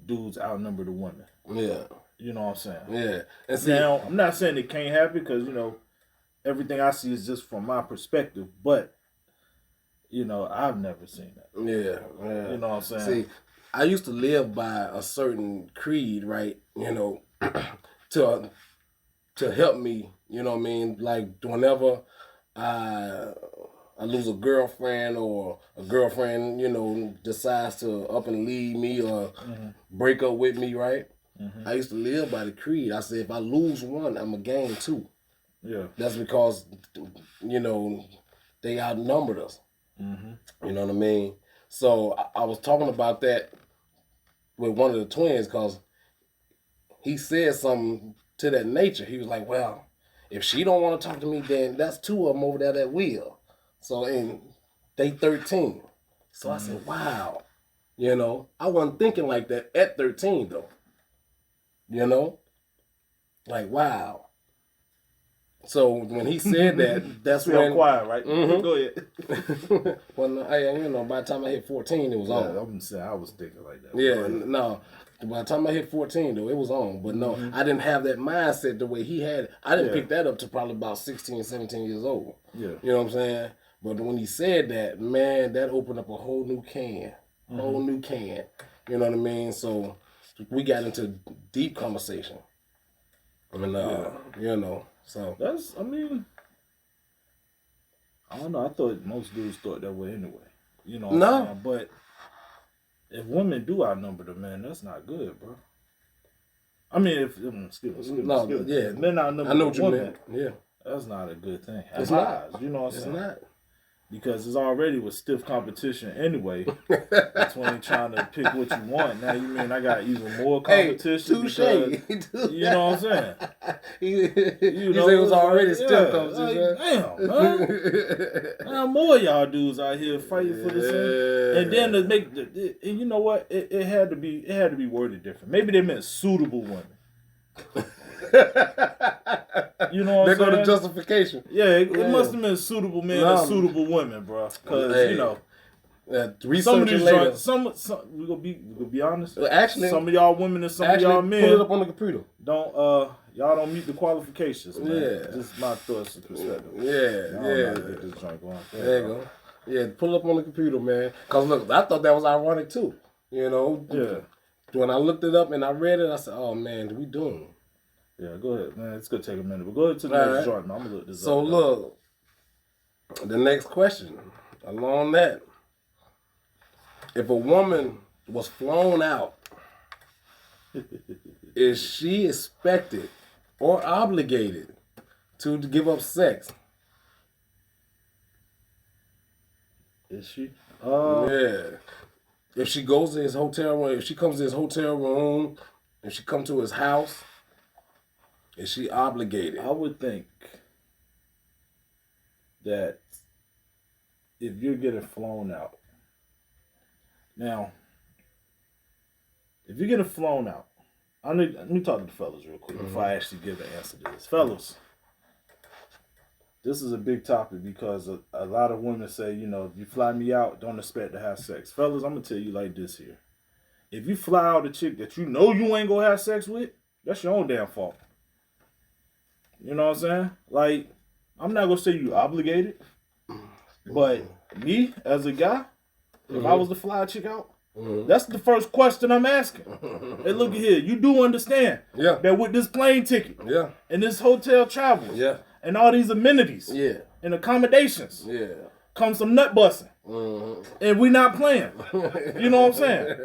dudes outnumber the women. Yeah. You know what I'm saying? Yeah. And see, now, I'm not saying it can't happen, because, you know, everything I see is just from my perspective, but, you know, I've never seen that. Yeah. You know what I'm saying? See, I used to live by a certain creed, right? You know, to help me, you know what I mean? Like, whenever I lose a girlfriend, or a girlfriend, you know, decides to up and leave me or break up with me, right? I used to live by the creed. I said, if I lose one, I'm going to gain two. Yeah. That's because, you know, they outnumbered us. You know what I mean? So I was talking about that with one of the twins, because he said something to that nature. He was like, well, if she don't want to talk to me, then that's two of them over there that will. So, and they 13. So I said, wow. You know, I wasn't thinking like that at 13, though. You know? Like, wow. So when he said that, that's when... quiet, right? Go ahead. Well, you know, by the time I hit 14, it was on. I'm saying, I was thinking like that. Yeah, no. By the time I hit 14, though, it was on. But no, I didn't have that mindset the way he had it. I didn't pick that up to probably about 16, 17 years old. Yeah. You know what I'm saying? But when he said that, man, that opened up a whole new can. Whole new can. You know what I mean? So we got into deep conversation. I mean, you know, so. That's, I mean, I don't know. I thought most dudes thought that way anyway. You know what I'm saying? But if women do outnumber the men, that's not good, bro. I mean, if excuse me, yeah, men outnumber the women, yeah, that's not a good thing. It's not. You know what I'm saying? It's not. Because it's already with stiff competition anyway. Between trying to pick what you want. Now you mean I got even more competition? Hey, because, you know what I'm saying? You know, it was already stiff competition. Like, damn, man. Now more of y'all dudes out here fighting for this thing. And then to make and you know what? It had to be worded different. Maybe they meant suitable women. You know what I'm saying? They go to justification. Yeah, it must have been suitable men and suitable women, bro. Because, you know, some of these joints, some we gonna be honest. Actually, some of y'all women and some of y'all men pull it up on the computer. Y'all don't meet the qualifications, man. Yeah. Just my thoughts and perspective. Yeah. Get this joint going. There you go. Yeah, pull it up on the computer, man. Cause look, I thought that was ironic too. You know. Yeah. When I looked it up and I read it, I said, "Oh man, we doomed." Yeah, go ahead, man. It's gonna take a minute, but go ahead to the next joint, man. I'm gonna look this up. So look, the next question along that: if a woman was flown out, is she expected or obligated to give up sex? Is she? Yeah. If she goes to his hotel room, if she comes to his hotel room, if she comes to his house, is she obligated? I would think that if you're getting flown out, now, if you're getting flown out, let me talk to the fellas real quick before I actually give an answer to this. Fellas, this is a big topic because a lot of women say, you know, if you fly me out, don't expect to have sex. Fellas, I'm going to tell you like this here. If you fly out a chick that you know you ain't going to have sex with, that's your own damn fault. You know what I'm saying? Like, I'm not going to say you obligated, but me, as a guy, if I was to fly a chick out, that's the first question I'm asking. Hey, look at here. You do understand that with this plane ticket and this hotel travel and all these amenities and accommodations comes some nut busting. And we not playing. You know what I'm saying?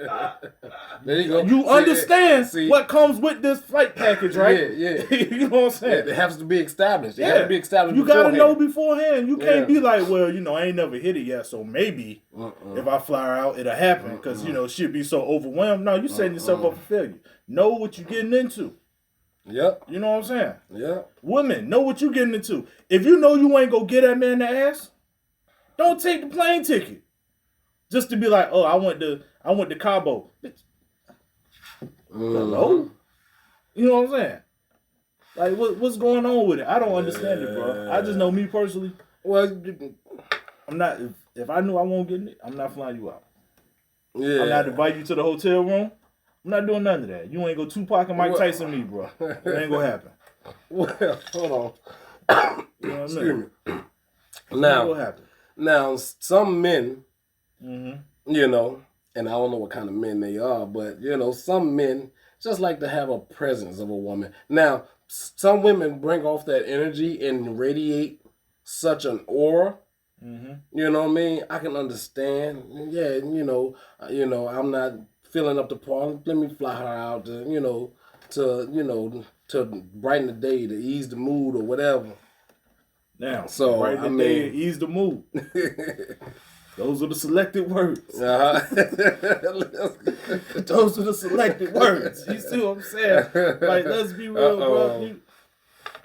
There you go. You understand what comes with this flight package, right? Yeah. You know what I'm saying? It has to be established. It has to be established. You got to know beforehand. You can't be like, well, you know, I ain't never hit it yet, so maybe if I fly her out, it'll happen because, you know, she'll be so overwhelmed. No, you setting yourself up for failure. Know what you're getting into. Yep. You know what I'm saying? Yeah. Women, know what you're getting into. If you know you ain't gonna get that man the ass, don't take the plane ticket. Just to be like, oh, I went to Cabo. Hello? You know what I'm saying? Like, what's going on with it? I don't understand it, bro. I just know me personally. Well, I'm not. If I knew I won't get it, I'm not flying you out. yeah. I'm not inviting you to the hotel room. I'm not doing none of that. You ain't go Tupac and Mike Tyson me, bro. It ain't gonna happen. Well, hold on. You know what I Excuse mean? me. Happen. Now, some men, Mm-hmm. you know, and I don't know what kind of men they are, but, you know, some men just like to have a presence of a woman. Now, some women bring off that energy and radiate such an aura. Mm-hmm. You know what I mean? I can understand. Yeah, I'm not filling up the party. Let me fly her out to brighten the day, to ease the mood or whatever. Now, So brighten the day and ease the mood. Those are the selected words. Uh-huh. Those are the selected words. You see what I'm saying? Like, let's be real, bro.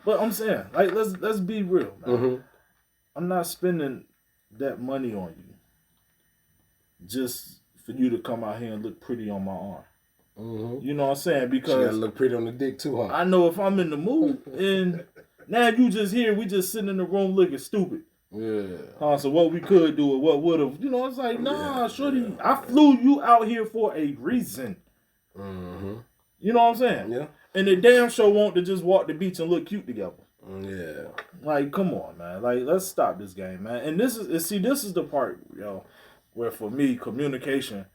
But I'm saying, like, let's be real, man. Mm-hmm. I'm not spending that money on you just for you to come out here and look pretty on my arm. Mm-hmm. You know what I'm saying? Because she gotta look pretty on the dick too, huh? I know if I'm in the mood and now you just here, we just sitting in the room looking stupid. Yeah. So what we could do or what would have, it's like, nah, shorty, I flew you out here for a reason. Mm-hmm. You know what I'm saying? Yeah. And they damn sure want to just walk the beach and look cute together. Yeah. Like, come on, man. Like, let's stop this game, man. And this is the part, where for me, communication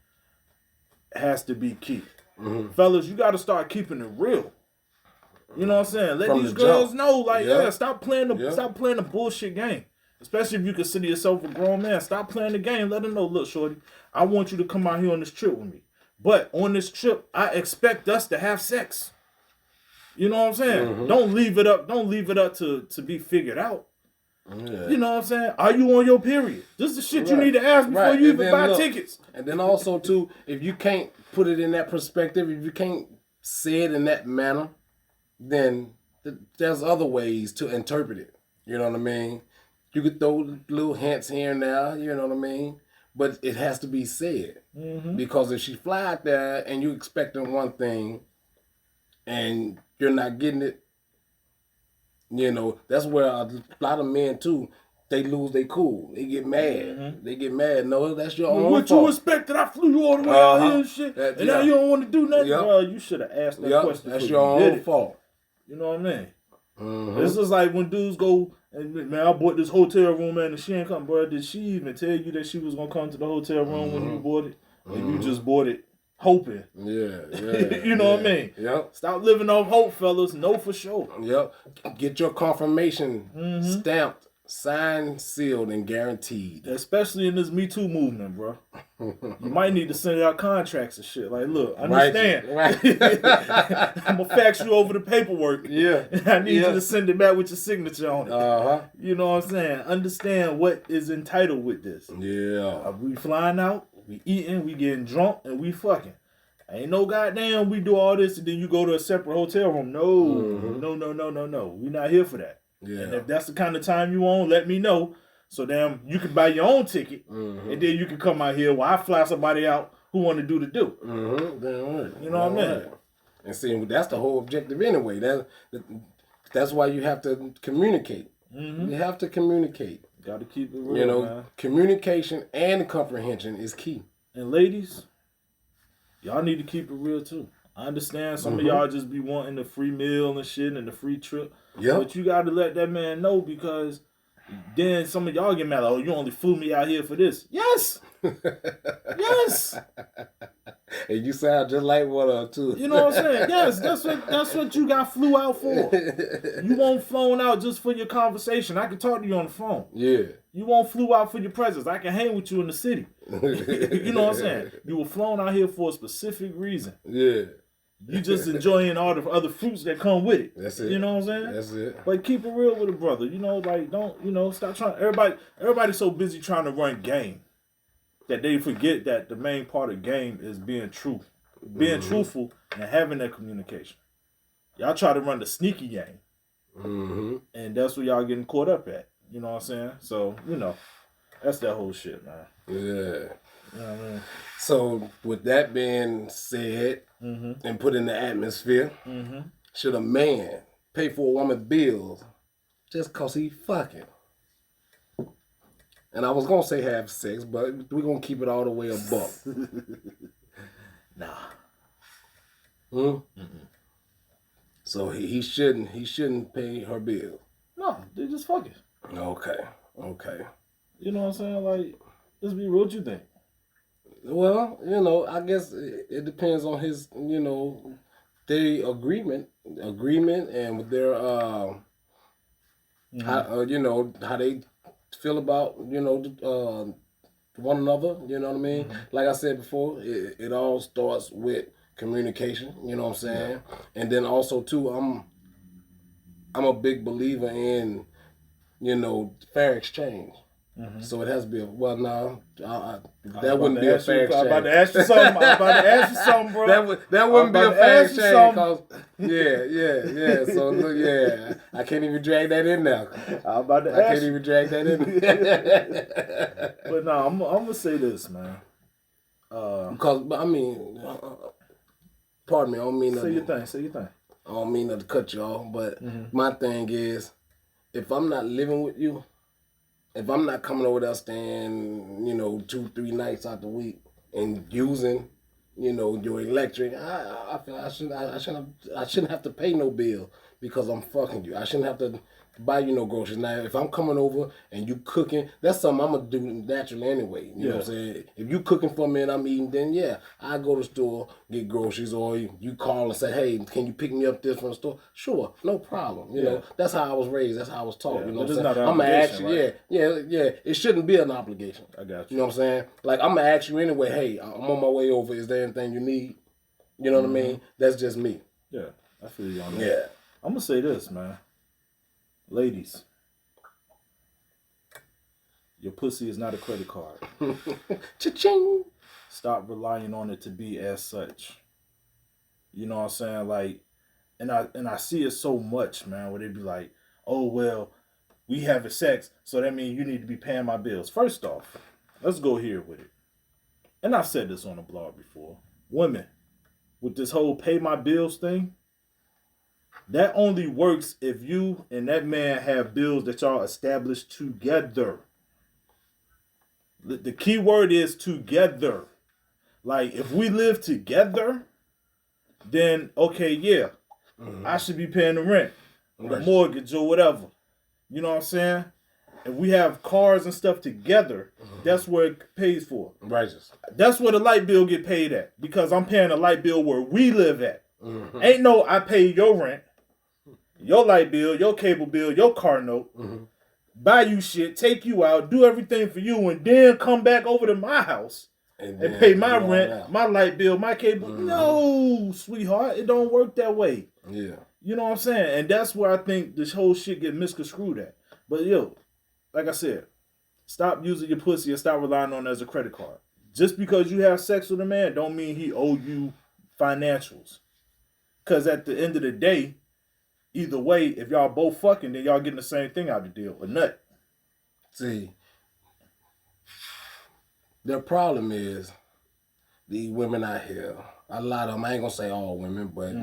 has to be key. Mm-hmm. Fellas, you got to start keeping it real. You know what I'm saying? Let From these the girls jump. know, like, Yeah. stop playing the bullshit game. Especially if you consider yourself a grown man. Stop playing the game. Let them know, look, shorty, I want you to come out here on this trip with me. But on this trip, I expect us to have sex. You know what I'm saying? Mm-hmm. Don't leave it up to be figured out. Yeah. You know what I'm saying? Are you on your period? This is the shit you need to ask before you even buy tickets. And then also, too, if you can't put it in that perspective, if you can't say it in that manner, then there's other ways to interpret it. You know what I mean? You could throw little hints here and there, you know what I mean? But it has to be said. Mm-hmm. Because if she fly out there and you expecting one thing and you're not getting it, that's where a lot of men, too, they lose their cool. They get mad. Mm-hmm. They get mad. No, that's your own what fault. You expect that I flew you all the way out here and shit, and now you don't want to do nothing? Yep. Bro, you should have asked that question. That's your own fault. You know what I mean? Mm-hmm. This is like when dudes go, and man, I bought this hotel room, man, and she ain't come. Bro, did she even tell you that she was going to come to the hotel room when you bought it? Or you just bought it hoping? Yeah. You know what I mean? Yep. Stop living off hope, fellas. Know for sure. Yep. Get your confirmation stamped, signed, sealed, and guaranteed. Especially in this Me Too movement, bro. You might need to send out contracts and shit. Like, look, understand. Right. I'm going to fax you over the paperwork. Yeah. I need you to send it back with your signature on it. Uh-huh. You know what I'm saying? Understand what is entitled with this. Yeah. We flying out, we eating, we getting drunk, and we fucking. Ain't no goddamn we do all this and then you go to a separate hotel room. No. No. We not here for that. Yeah. And if that's the kind of time you on, let me know. So damn, you can buy your own ticket, and then you can come out here while I fly somebody out who want to do the do. Mm-hmm. You know what I mean? And see, that's the whole objective anyway. That's why you have to communicate. Mm-hmm. You have to communicate. Got to keep it real, man. Communication and comprehension is key. And ladies, y'all need to keep it real too. I understand some of y'all just be wanting the free meal and shit and the free trip. Yep. But you got to let that man know because then some of y'all get mad. Oh, you only flew me out here for this. Yes. Yes. And you sound just like one or two. You know what I'm saying? Yes, that's what you got flew out for. You won't flown out just for your conversation. I can talk to you on the phone. Yeah. You won't flew out for your presence. I can hang with you in the city. You know what I'm saying? You were flown out here for a specific reason. Yeah. You just enjoying all the other fruits that come with it. That's it. You know what I'm saying? That's it. But keep it real with a brother. Like don't, stop trying. Everybody's so busy trying to run game that they forget that the main part of game is being truthful and having that communication. Y'all try to run the sneaky game. And that's what y'all getting caught up at. You know what I'm saying? So, that's that whole shit, man. Yeah. You know what I mean? So, with that being said and put in the atmosphere, should a man pay for a woman's bills just cause he fucking? And I was gonna say have sex, but we're gonna keep it all the way a buck. Nah. So he shouldn't pay her bill. No, they just fucking. Okay. You know what I'm saying? Like, let's be real. What you think? Well, I guess it depends on his, their agreement, and with their, how they feel about, one another. You know what I mean? Like I said before, it all starts with communication. You know what I'm saying? Yeah. And then also too, I'm a big believer in, fair exchange. So it has to be that wouldn't be a fair exchange. I'm about to ask you something, bro. That wouldn't be a fair exchange. Yeah. So look, I can't even drag that in now. I can't even drag that in. But no, I'm gonna say this, man. Because I mean, pardon me. I don't mean say your thing. I don't mean to cut you off, but my thing is, if I'm not living with you. If I'm not coming over there staying, 2-3 nights out the week and using, your electric, I feel I shouldn't have to pay no bill because I'm fucking you. I shouldn't have to buy you no groceries. Now, if I'm coming over and you cooking, that's something I'm gonna do naturally anyway. You know what I'm saying? If you cooking for me and I'm eating, then yeah, I go to the store, get groceries, or you call and say, hey, can you pick me up this from the store? Sure, no problem. You know, that's how I was raised. That's how I was taught. Yeah, you know what I'm saying? not an I'm gonna ask obligation, you, right? yeah. It shouldn't be an obligation. I got you. You know what I'm saying? Like I'm gonna ask you anyway. Hey, I'm on my way over. Is there anything you need? You know what I mean? That's just me. Yeah, I feel you on that. Yeah. I'm gonna say this, man. Ladies, your pussy is not a credit card. Cha-ching. Stop relying on it to be as such. You know what I'm saying? Like, and I see it so much, man, where they be like, oh, well, we having sex, so that means you need to be paying my bills. First off, let's go here with it. And I've said this on the blog before. Women, with this whole pay my bills thing, that only works if you and that man have bills that y'all established together. The key word is together. Like, if we live together, then, okay, yeah, I should be paying the rent or the mortgage or whatever. You know what I'm saying? If we have cars and stuff together, that's where it pays for. Righteous. That's where the light bill get paid at, because I'm paying a light bill where we live at. Ain't no I pay your rent, your light bill, your cable bill, your car note, buy you shit, take you out, do everything for you, and then come back over to my house and pay my rent, my light bill, my cable. No, sweetheart, it don't work that way. Yeah. You know what I'm saying? And that's where I think this whole shit get misconstrued at. But yo, like I said, stop using your pussy and stop relying on it as a credit card. Just because you have sex with a man don't mean he owe you financials. Because at the end of the day, either way, if y'all both fucking, then y'all getting the same thing out of the deal, a nut. See, the problem is these women out here, a lot of them, I ain't gonna say all women, but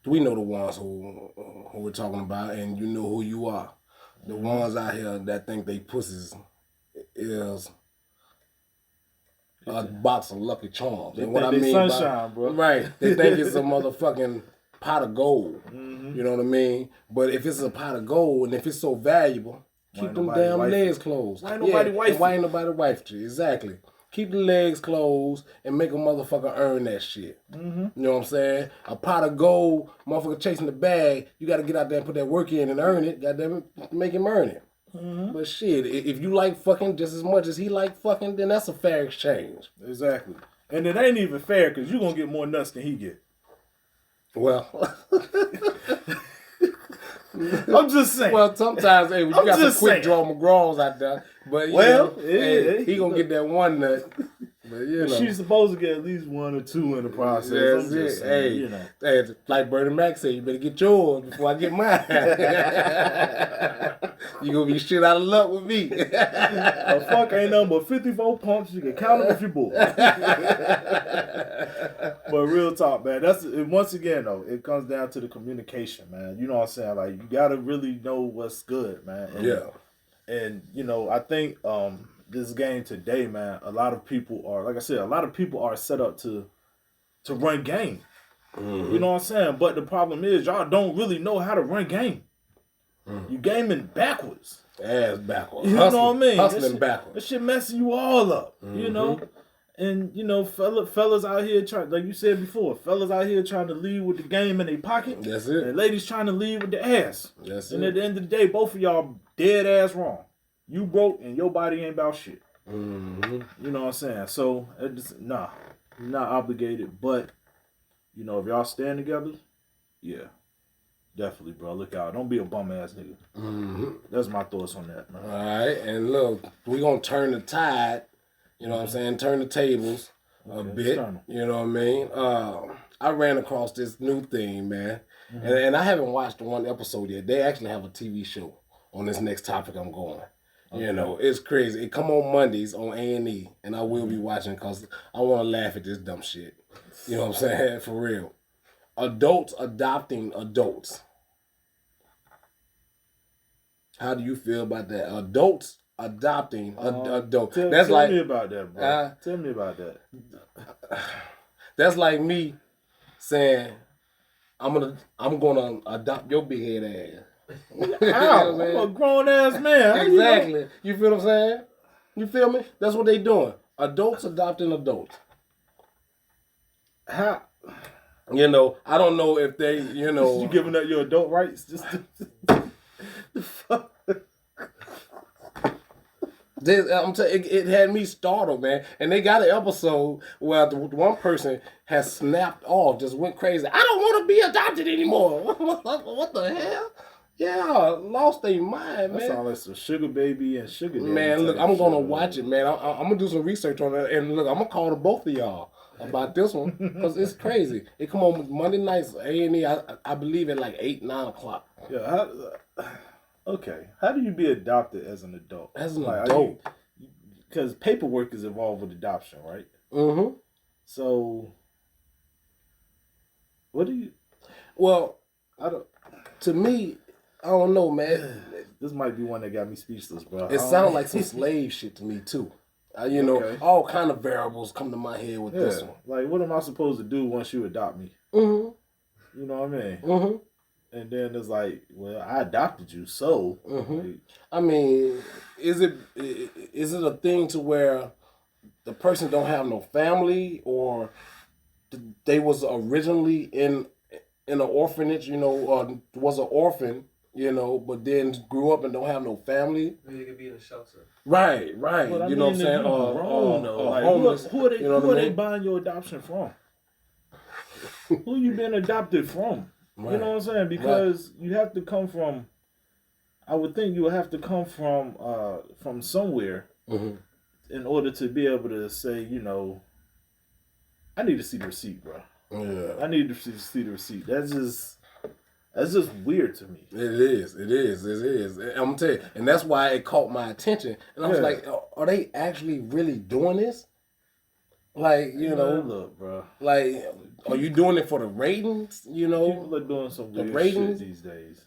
we know the ones who we're talking about, and you know who you are. The ones out here that think they pussies is a box of Lucky Charms. And what I mean sunshine, bro. Right, they think it's a motherfucking pot of gold. You know what I mean? But if it's a pot of gold and if it's so valuable, keep them damn legs closed. Why ain't nobody wife you? Why ain't nobody wife you? Exactly. Keep the legs closed and make a motherfucker earn that shit. You know what I'm saying? A pot of gold, motherfucker chasing the bag, you got to get out there and put that work in and earn it. Goddamn it, make him earn it. But shit, if you like fucking just as much as he like fucking, then that's a fair exchange. Exactly. And it ain't even fair because you're going to get more nuts than he get. Well, I'm just saying. Well, sometimes hey, you got some quick draw McGraws out there, but he gonna get that one nut. But you know, she's supposed to get at least 1 or 2 in the process. That's I'm just it. saying, Hey, you know. Hey, like Bernie Mac said, you better get yours before I get mine. You gonna be shit out of luck with me. The fuck ain't nothing but 54 pumps. You can count them if you're bored. But real talk, man. Once again though, it comes down to the communication, man. You know what I'm saying? Like, you gotta really know what's good, man. And you know, I think this game today, man, a lot of people are, like I said, a lot of people are set up to run game. Mm-hmm. You know what I'm saying? But the problem is, y'all don't really know how to run game. Mm-hmm. You gaming backwards. Ass backwards. You know what I mean? Hustling backwards. That shit messing you all up. Mm-hmm. You know? And, you know, fellas out here trying, like you said before, fellas out here trying to lead with the game in their pocket. That's it. And ladies trying to lead with the ass. That's and it. At the end of the day, both of y'all dead ass wrong. You broke and your body ain't about shit. Mm-hmm. You know what I'm saying? So, you're not obligated. But, you know, if y'all stand together, yeah. Definitely, bro. Look out. Don't be a bum ass nigga. Mm-hmm. That's my thoughts on that, man. All right. And look, we're going to turn the tide. You know what I'm saying? Turn the tables a bit. You know what I mean? I ran across this new thing, man. Mm-hmm. And I haven't watched one episode yet. They actually have a TV show on this next topic I'm going. Okay. You know, it's crazy. It come on Mondays on A&E, and I will be watching because I want to laugh at this dumb shit. You know what I'm saying? For real. Adults adopting adults. How do you feel about that? Adults adopting adults. Tell me about that, bro. Tell me about that. That's like me saying, I'm gonna adopt your big head ass. How? I'm a grown ass man. Exactly. You feel what I'm saying? You feel me? That's what they doing. Adults adopting adults. How? You know, I don't know if they, you know, you giving up your adult rights just to the fuck. I'm telling you, it had me startled, man. And they got an episode where the one person has snapped off, just went crazy. I don't want to be adopted anymore. What the hell? Yeah, lost their mind, man. That sounds like some sugar baby and sugar daddy. Man, look, I'm going to watch it, man. I'm going to do some research on it. And look, I'm going to call to both of y'all about this one because it's crazy. It come on Monday nights, A&E, I believe at like 8, 9 o'clock. Yeah, okay. How do you be adopted as an adult? As an adult? Because paperwork is involved with adoption, right? Mm-hmm. So, what do you... Well, to me, I don't know, man. This might be one that got me speechless, bro. It sounds like some slave shit to me, too. You know, all kind of variables come to my head with this one. Like, what am I supposed to do once you adopt me? Mm-hmm. You know what I mean? Mm-hmm. And then it's like, well, I adopted you, so. Mm-hmm. Like, I mean, is it a thing to where the person don't have no family, or they was originally in an orphanage, you know, or was an orphan, you know, but then grew up and don't have no family? Maybe they could be in a shelter. Right. But you know what I'm saying? Like, homeless. Who are they buying your adoption from? Who you been adopted from? Right. You know what I'm saying? Because you have to come from. I would think you would have to come from somewhere in order to be able to say, you know, I need to see the receipt, bro. Yeah. I need to see the receipt. That's just weird to me. It is. I'm gonna tell you, and that's why it caught my attention. And I was like, are they actually really doing this? Like, you know, look, bro. Like, are you doing it for the ratings? You know, people are doing some weird shit these days.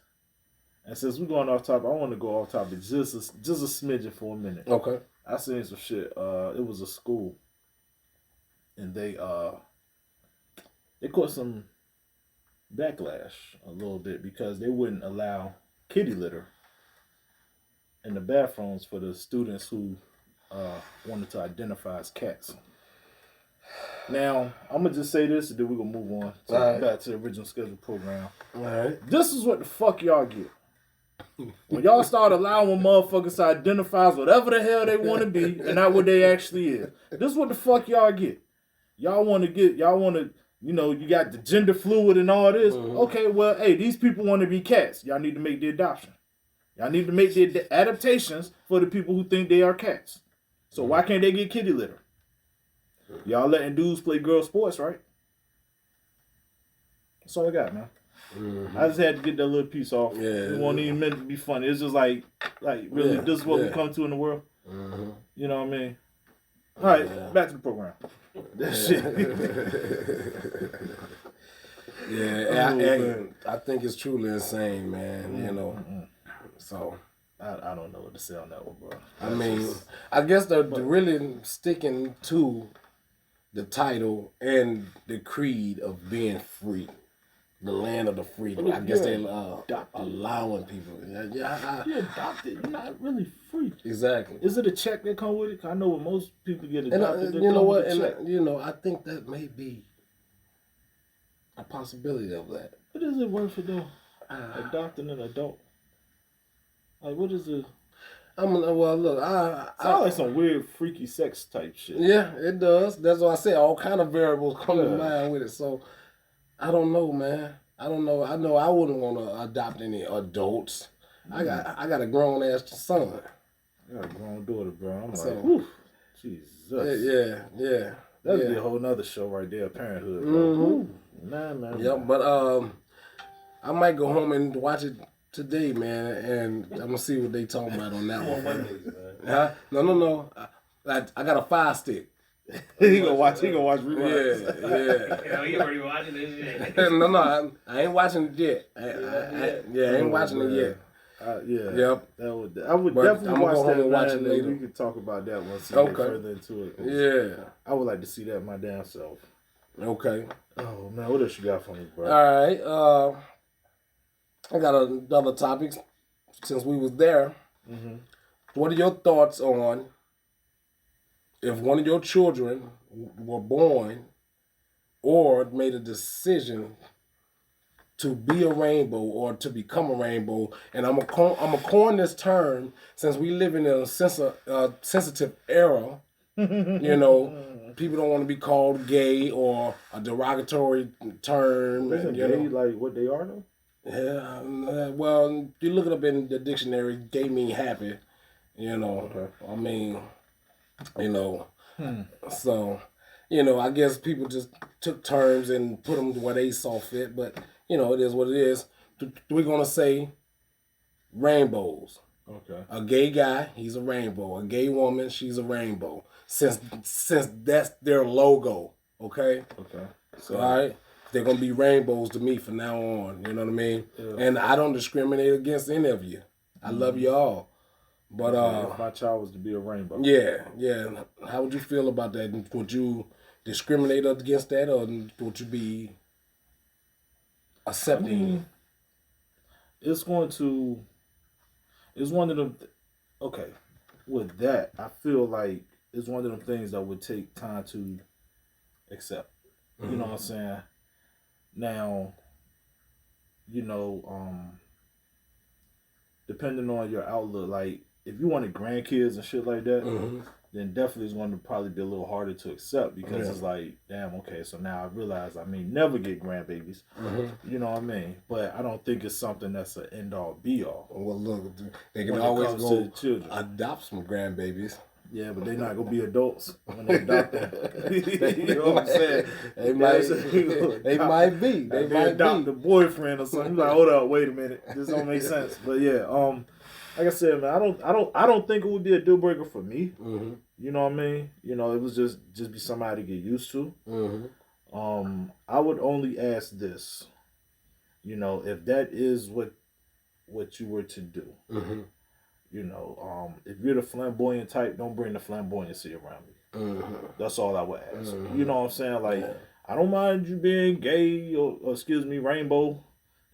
And since we're going off topic, I want to go off topic just a smidgen for a minute. Okay. I seen some shit. It was a school, and they caught some backlash a little bit because they wouldn't allow kitty litter in the bathrooms for the students who wanted to identify as cats. Now, I'm going to just say this, and then we're going to move on back to the original scheduled program. All right. This is what the fuck y'all get. When y'all start allowing motherfuckers to identify as whatever the hell they want to be and not what they actually is. This is what the fuck y'all get. Y'all want to, you know, you got the gender fluid and all this. Mm-hmm. Okay, well, hey, these people want to be cats. Y'all need to make the adoption. Y'all need to make the adaptations for the people who think they are cats. So why can't they get kitty litter? Y'all letting dudes play girl sports, right? That's all I got, man. Mm-hmm. I just had to get that little piece off. Yeah, it wasn't even meant to be funny. It's just like really, this is what we come to in the world. Mm-hmm. You know what I mean? All right, back to the program. That shit. I think it's truly insane, man. You know, so I don't know what to say on that one, bro. I mean, I guess they're really sticking to the title and the creed of being free, the land of the free. I guess they're allowing people. You're adopted. You're not really free. Exactly. Is it a check that come with it? I know when most people get adopted, and you know what? And you know, I think that may be a possibility of that. What is it worth for though? Adopting an adult. Like, what is it? Well, look, sounds like some weird, freaky sex type shit. Yeah, it does. That's why I say all kind of variables come to mind with it. So, I don't know, man. I don't know. I know I wouldn't want to adopt any adults. I got a grown ass son. I got a grown daughter, bro. I'm so, like, whew, Jesus. Yeah. That'd be a whole nother show right there, Parenthood. Mm-hmm. Man. Yep, but I might go home and watch it today, man, and I'm gonna see what they talking about on that one. Huh? No. I got a Fire Stick. he gonna watch reruns. Yeah, you already watching this shit. No, I ain't watching it yet. I ain't watching it yet. Yep. I would definitely watch that. Watch it later. We could talk about that once we get further into it. Yeah. I would like to see that my damn self. Okay. Oh man, what else you got for me, bro? All right. I got another topic since we was there. Mm-hmm. What are your thoughts on if one of your children were born or made a decision to be a rainbow or to become a rainbow? And I'm gonna coin this term since we live in a sensitive era. You know, people don't want to be called gay or a derogatory term. Isn't gay like what they are though? Yeah, well, you look it up in the dictionary, gay mean happy, you know. Okay. I mean, you know, so, you know, I guess people just took terms and put them where they saw fit, but, you know, it is what it is. We're going to say rainbows. Okay. A gay guy, he's a rainbow. A gay woman, she's a rainbow. Since that's their logo, okay? Okay. So, all right? They're going to be rainbows to me from now on. You know what I mean? Yeah. And I don't discriminate against any of you. I love you all. But if my child was to be a rainbow. Yeah. How would you feel about that? Would you discriminate against that, or would you be accepting? I mean, it's one of them. Okay, with that, I feel like it's one of them things that would take time to accept. You know what I'm saying? Now, you know, depending on your outlook, like if you wanted grandkids and shit like that, then definitely it's going to probably be a little harder to accept because it's like, damn, okay, so now I realize I may never get grandbabies. You know what I mean? But I don't think it's something that's an end all be all. Well, look, they can always go adopt some grandbabies. Yeah, but they're not gonna be adults when they adopt them. You know what I'm saying? They might be. They might adopt a boyfriend or something. You're like, hold up, wait a minute, this don't make sense. But yeah, like I said, man, I don't think it would be a deal breaker for me. You know what I mean? You know, it was just be somebody to get used to. I would only ask this. You know, if that is what you were to do. You know, if you're the flamboyant type, don't bring the flamboyancy around me. That's all I would ask. You know what I'm saying? Like, I don't mind you being gay or excuse me, rainbow.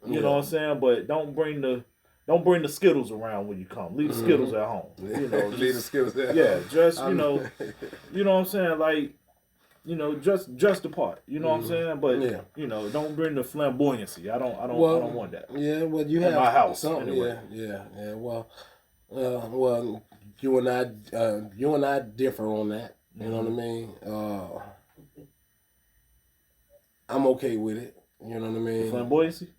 You know what I'm saying? But don't bring the Skittles around when you come. Leave the Skittles at home. You know, leave the Skittles at home. Yeah, just you know what I'm saying? Like, you know, just the part. You know what I'm saying? But you know, don't bring the flamboyancy. I don't want that. Yeah, well, you have my house something. Anyway. Yeah. Well, you and I differ on that. You know what I mean? I'm okay with it. You know what I mean? Flamboyancy?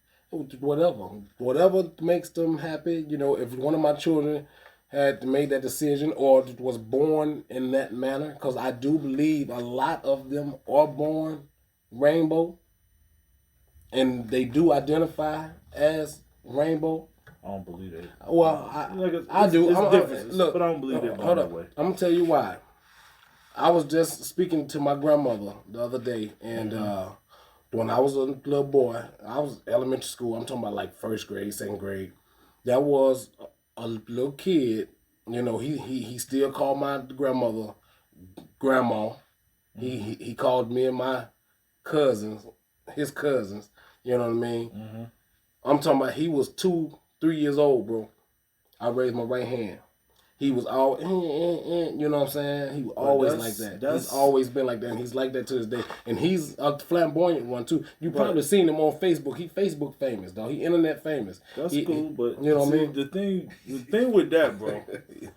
Whatever makes them happy. You know, if one of my children had made that decision or was born in that manner, because I do believe a lot of them are born rainbow, and they do identify as rainbow. I don't believe that. Well, I do. It's different, look, but I don't believe they're born hold that up. way. I'm gonna tell you why. I was just speaking to my grandmother the other day, and when I was a little boy, I was elementary school. I'm talking about like first grade, second grade. There was a little kid. You know, he still called my grandmother grandma. He called me and my cousins, his cousins. You know what I mean? I'm talking about he was 2, 3 years old, bro. I raised my right hand. He was all, you know what I'm saying? He was always like that. He's always been like that, and he's like that to this day. And he's a flamboyant one too. You probably seen him on Facebook. He Facebook famous, dog. He internet famous. That's cool, but you know what I mean? The thing with that, bro,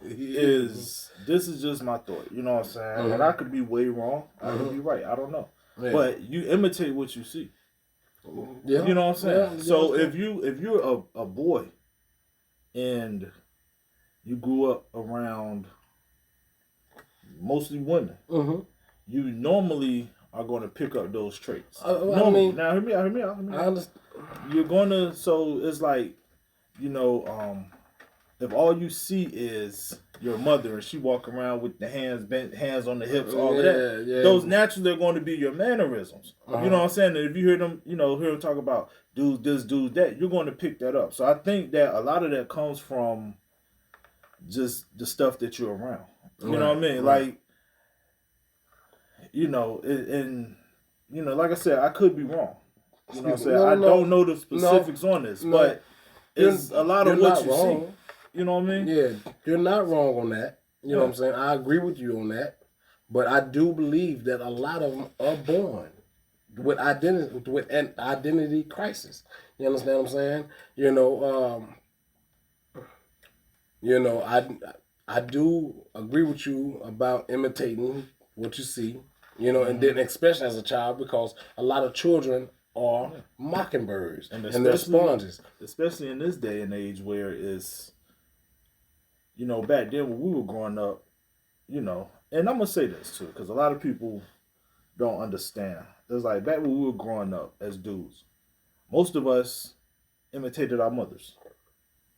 is this is just my thought. You know what I'm saying? And I could be way wrong. I could be right. I don't know. Yeah. But you imitate what you see. Yeah. You know what I'm saying? Yeah, so if you're a boy and you grew up around mostly women, you normally are going to pick up those traits. I mean, now hear me out. I understand. You're gonna, so it's like, you know, if all you see is your mother and she walk around with the hands bent, hands on the hips, all of that, those naturally are going to be your mannerisms. You know what I'm saying? And if you hear them, hear them talk about do this, do that, you're going to pick that up. So I think that a lot of that comes from just the stuff that you're around. You know what I mean? Like, and like I said, I could be wrong. You know what I'm saying? I don't know the specifics on this, but it's a lot of what you see. You know what I mean? Yeah, you're not wrong on that. You know what I'm saying? I agree with you on that. But I do believe that a lot of them are born with an identity crisis. You understand what I'm saying? I do agree with you about imitating what you see, and then especially as a child, because a lot of children are mockingbirds and they're sponges. Especially in this day and age where it's, back then when we were growing up, and I'm going to say this too, because a lot of people don't understand. It's like back when we were growing up as dudes, most of us imitated our mothers.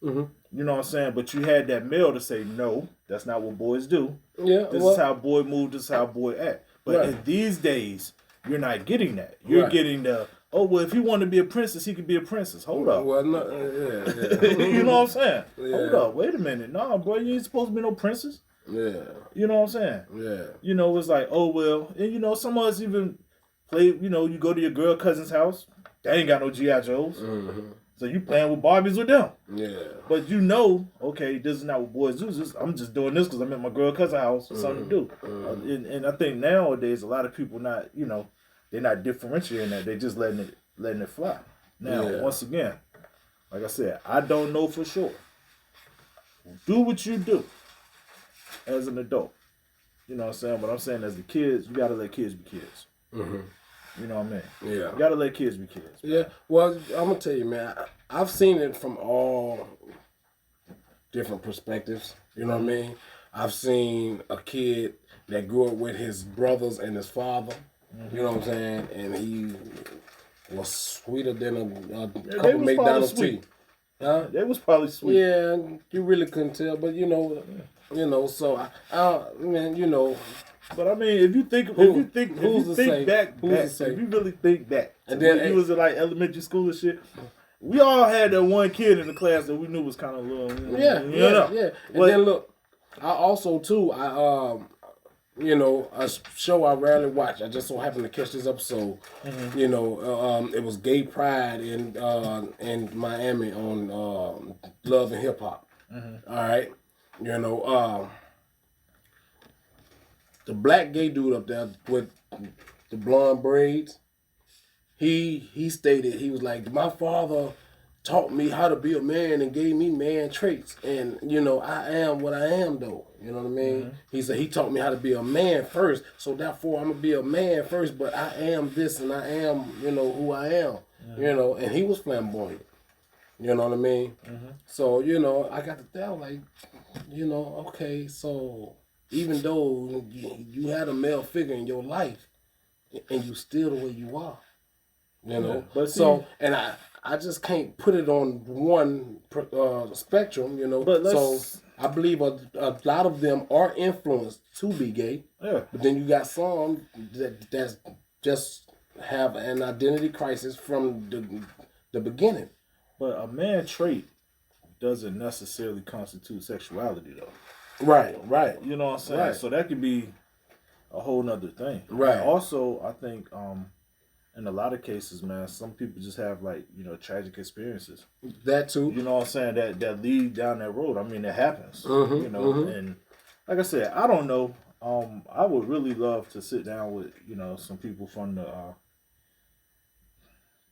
You know what I'm saying? But you had that male to say, no, that's not what boys do. Yeah, this is how boy move, this is how boy act. But in these days, you're not getting that. You're getting the, if he wanted to be a princess, he could be a princess. Hold up. Well, no, you know what I'm saying? Yeah. Hold up, wait a minute. No, bro, you ain't supposed to be no princess. Yeah. You know what I'm saying? Yeah. It's like, and some of us even play, you go to your girl cousin's house, they ain't got no G.I. Joes. So you playing with Barbies with them. Yeah. But okay, this is not what boys do. I'm just doing this because I'm at my girl cousin's house. It's something to do. And I think nowadays a lot of people not, they're not differentiating that. They're just letting it fly. Now, once again, like I said, I don't know for sure. Do what you do as an adult. You know what I'm saying? But I'm saying as the kids, you got to let kids be kids. You know what I mean? Yeah. You gotta let kids be kids. Man. Yeah. Well, I'm gonna tell you, man. I've seen it from all different perspectives. You know what I mean? I've seen a kid that grew up with his brothers and his father. You know what I'm saying? And he was sweeter than a cup of McDonald's tea. Huh? They was probably sweet. Yeah, you really couldn't tell, but So But I mean, if you really think back, and then when you was in like elementary school and shit, we all had that one kid in the class that we knew was kind of little. Yeah. And then look, I also too, a show I rarely watch. I just so happened to catch this episode. It was Gay Pride in Miami on Love and Hip Hop. All right, the black gay dude up there with the blonde braids, he stated, he was like, my father taught me how to be a man and gave me man traits. And, I am what I am, though. You know what I mean? He said he taught me how to be a man first. So, therefore, I'm going to be a man first, but I am this and I am, who I am. And he was flamboyant. You know what I mean? Mm-hmm. So, you know, I got to tell, like, you know, okay, so even though you had a male figure in your life and you still the way you are, you know? Yeah, but so, and I just can't put it on one spectrum, you know? But so I believe a lot of them are influenced to be gay. Yeah. But then you got some that's just have an identity crisis from the beginning. But a man trait doesn't necessarily constitute sexuality, though. Right. You know what I'm saying? Right. So that could be a whole nother thing. Right. And also, I think in a lot of cases, man, some people just have like, you know, tragic experiences. That too. You know what I'm saying? That lead down that road. I mean, it happens. Mm-hmm, You know, and like I said, I don't know. I would really love to sit down with, you know, some people from the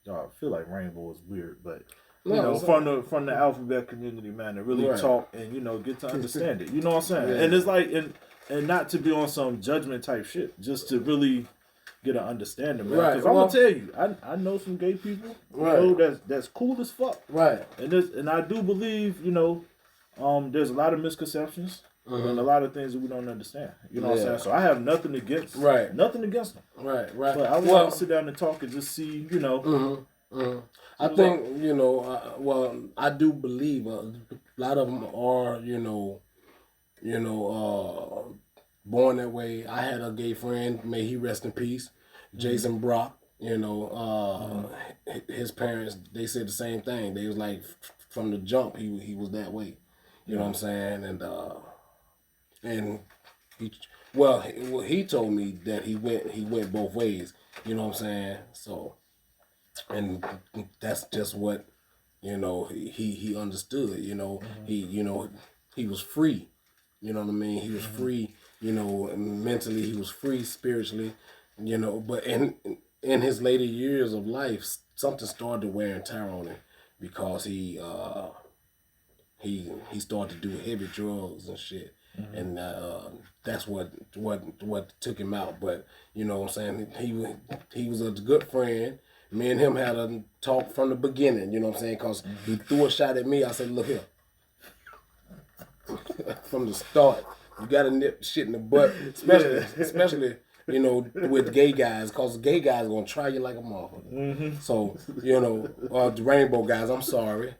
I feel like rainbow is weird, but you know, from the alphabet community, man, to really talk and, you know, get to understand it. You know what I'm saying? Yeah. And it's like and not to be on some judgment type shit, just to really get an understanding, man. Because I'm gonna tell you, I know some gay people, you know, that's cool as fuck, right? And I do believe, you know, there's a lot of misconceptions and a lot of things that we don't understand. You know what I'm saying? So I have nothing against nothing against them, right. But I want to sit down and talk and just see, you know. I think, you know, I do believe a lot of them are, you know, born that way. I had a gay friend, may he rest in peace, Jason Brock. You know, his parents, they said the same thing. They was like, from the jump, he was that way. You know what I'm saying? And he told me that he went both ways. You know what I'm saying? So, and that's just what, you know, he understood. You know, he was free. You know what I mean? He was free. You know, mentally he was free, spiritually. You know, but in his later years of life, something started to wear and tear on him because he started to do heavy drugs and shit. And that's what took him out. But you know what I'm saying, he was a good friend. Me and him had a talk from the beginning. You know what I'm saying, because he threw a shot at me. I said, look here, from the start, you gotta nip shit in the butt, especially you know, with gay guys, because gay guys gonna try you like a motherfucker. So, you know, the rainbow guys, I'm sorry.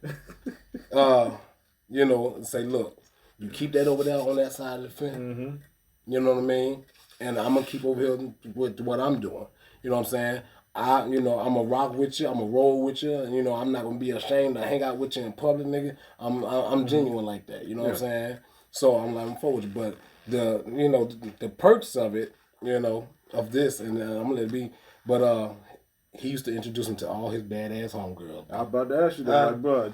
You know, say, look, you keep that over there on that side of the fence. You know what I mean? And I'm gonna keep over here with what I'm doing. You know what I'm saying? I'm gonna rock with you. I'm gonna roll with you. And, you know, I'm not gonna be ashamed to hang out with you in public, nigga. I'm genuine like that. You know what I'm saying? So I'm like, forward you. But the perks of it, you know, of this, and I'm gonna let it be. But he used to introduce him to all his badass homegirls. I was about to ask you that, like, bro.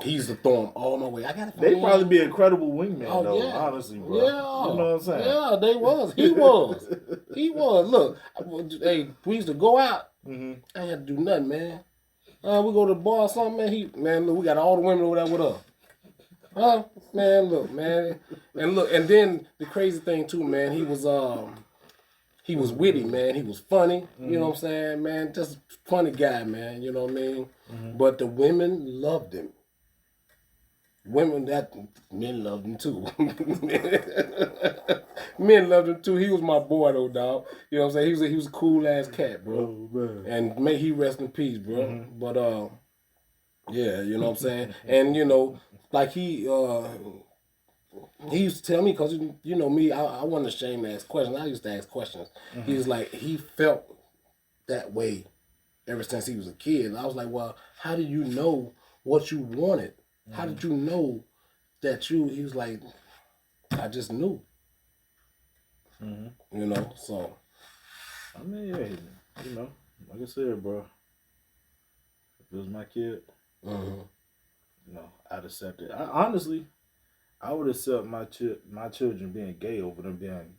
He used to throw them all my way. They probably be incredible wingmen, though. Yeah. Honestly, bro. Yeah, you know what I'm saying? Yeah, they was. He was. Look, hey, we used to go out. I ain't had to do nothing, man. We go to the bar or something, man. Look, we got all the women over there with us. Huh, man? Look, man, and then the crazy thing too, man. He was witty, man. He was funny. You know what I'm saying, man? Just funny guy, man. You know what I mean? But the women loved him. Men loved him too. Men loved him too. He was my boy though, dog. You know what I'm saying? He was a cool ass cat, bro. Oh, man. And may he rest in peace, bro. But yeah, you know what I'm saying? And you know, like he used to tell me, because you know me, I wasn't ashamed to ask questions. I used to ask questions. He was like, he felt that way ever since he was a kid. And I was like, well, how did you know what you wanted? How did you know that he was like, I just knew. You know, so. I mean, yeah, you know, like I said, bro, if it was my kid, you know, I'd accept it. Honestly, I would accept my children being gay over them being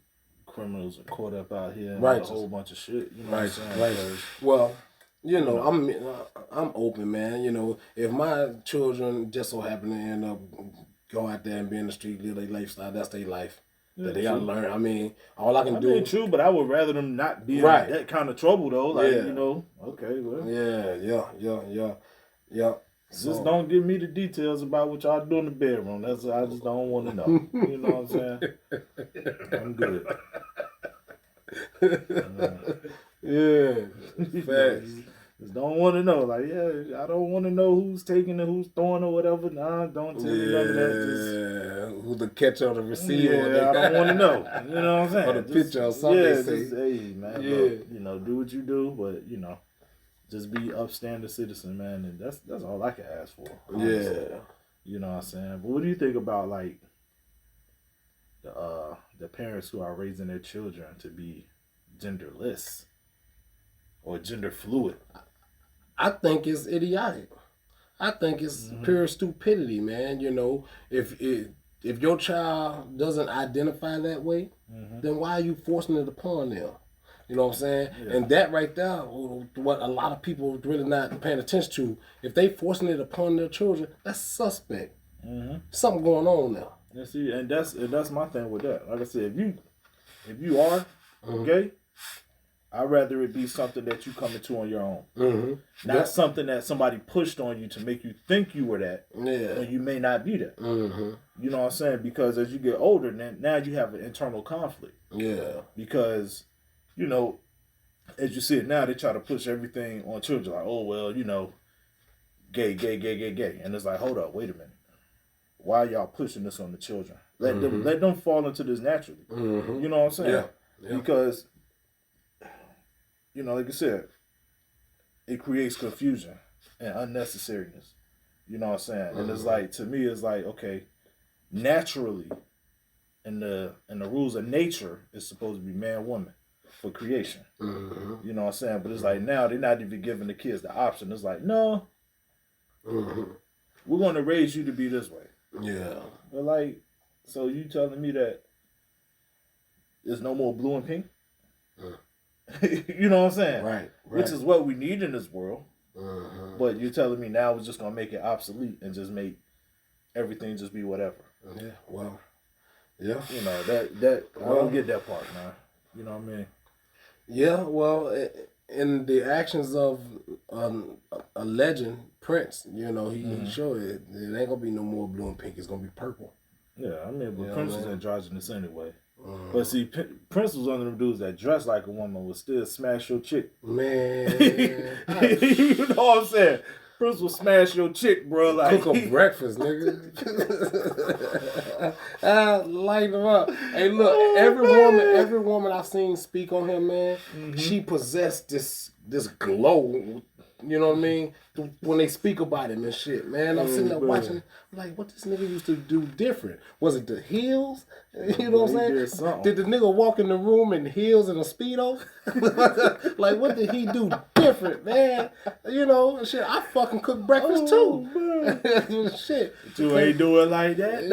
criminals and caught up out here and a whole bunch of shit. You know what I'm saying? Right. Well, you know, I'm open, man. You know, if my children just so happen to end up go out there and be in the street, live their lifestyle, that's their life. that they gotta learn. I mean, all I can do. Mean, true, but I would rather them not be in that kind of trouble though. Like you know, okay, well, yeah. Just don't give me the details about what y'all do in the bedroom. I just don't want to know. You know what I'm saying? I'm good. Yeah, facts. Just don't want to know. Like, I don't want to know who's taking and who's throwing or whatever. Nah, don't tell me none of that. Just, who the catcher or the receiver? Yeah, I don't want to know. You know what I'm saying? Or the pitcher or something. Yeah, just, hey, man. Look, you know, do what you do, but, you know, just be upstanding citizen, man. And that's all I can ask for. Honestly. Yeah. You know what I'm saying? But what do you think about, like, the parents who are raising their children to be genderless or gender fluid? I think it's idiotic. I think it's pure stupidity, man. You know, if your child doesn't identify that way, then why are you forcing it upon them? You know what I'm saying? Yeah. And that right there, what a lot of people really not paying attention to, if they forcing it upon their children, that's suspect. Something going on now. Yeah, see, and that's my thing with that. Like I said, if you are gay, I'd rather it be something that you come into on your own. Not something that somebody pushed on you to make you think you were that. Yeah. When you may not be that. You know what I'm saying? Because as you get older, now you have an internal conflict. Yeah. Because, you know, as you see it now, they try to push everything on children. Like, oh, well, you know, gay. And it's like, hold up, wait a minute. Why are y'all pushing this on the children? Let them fall into this naturally. You know what I'm saying? Yeah. Because, you know, like I said, it creates confusion and unnecessariness. You know what I'm saying? And it's like, to me, it's like, okay, naturally, in the rules of nature, it's supposed to be man, woman for creation. You know what I'm saying? But it's like now they're not even giving the kids the option. It's like, no, we're going to raise you to be this way. Yeah. But like, so you telling me that there's no more blue and pink? You know what I'm saying? Right. Which is what we need in this world. But you're telling me now it's just going to make it obsolete and just make everything just be whatever. Yeah, well, yeah. You know, that I don't get that part, man. You know what I mean? Yeah, well, in the actions of a legend, Prince, you know, he showed it ain't going to be no more blue and pink. It's going to be purple. Yeah, I mean, but Prince is androgynous anyway. But see, Prince was one of them dudes that dressed like a woman would still smash your chick. Man. You know what I'm saying? Prince will smash your chick, bro. Like, cook a breakfast, nigga. Light him up. Hey, look, every woman I've seen speak on him, man, she possessed this glow. You know what I mean? When they speak about him and shit, man. I'm sitting there watching, like, what this nigga used to do different? Was it the heels? You know what I'm saying? Did the nigga walk in the room in heels and a Speedo? Like, what did he do different, man? You know, shit, I fucking cook breakfast too. Shit. You ain't doing like that,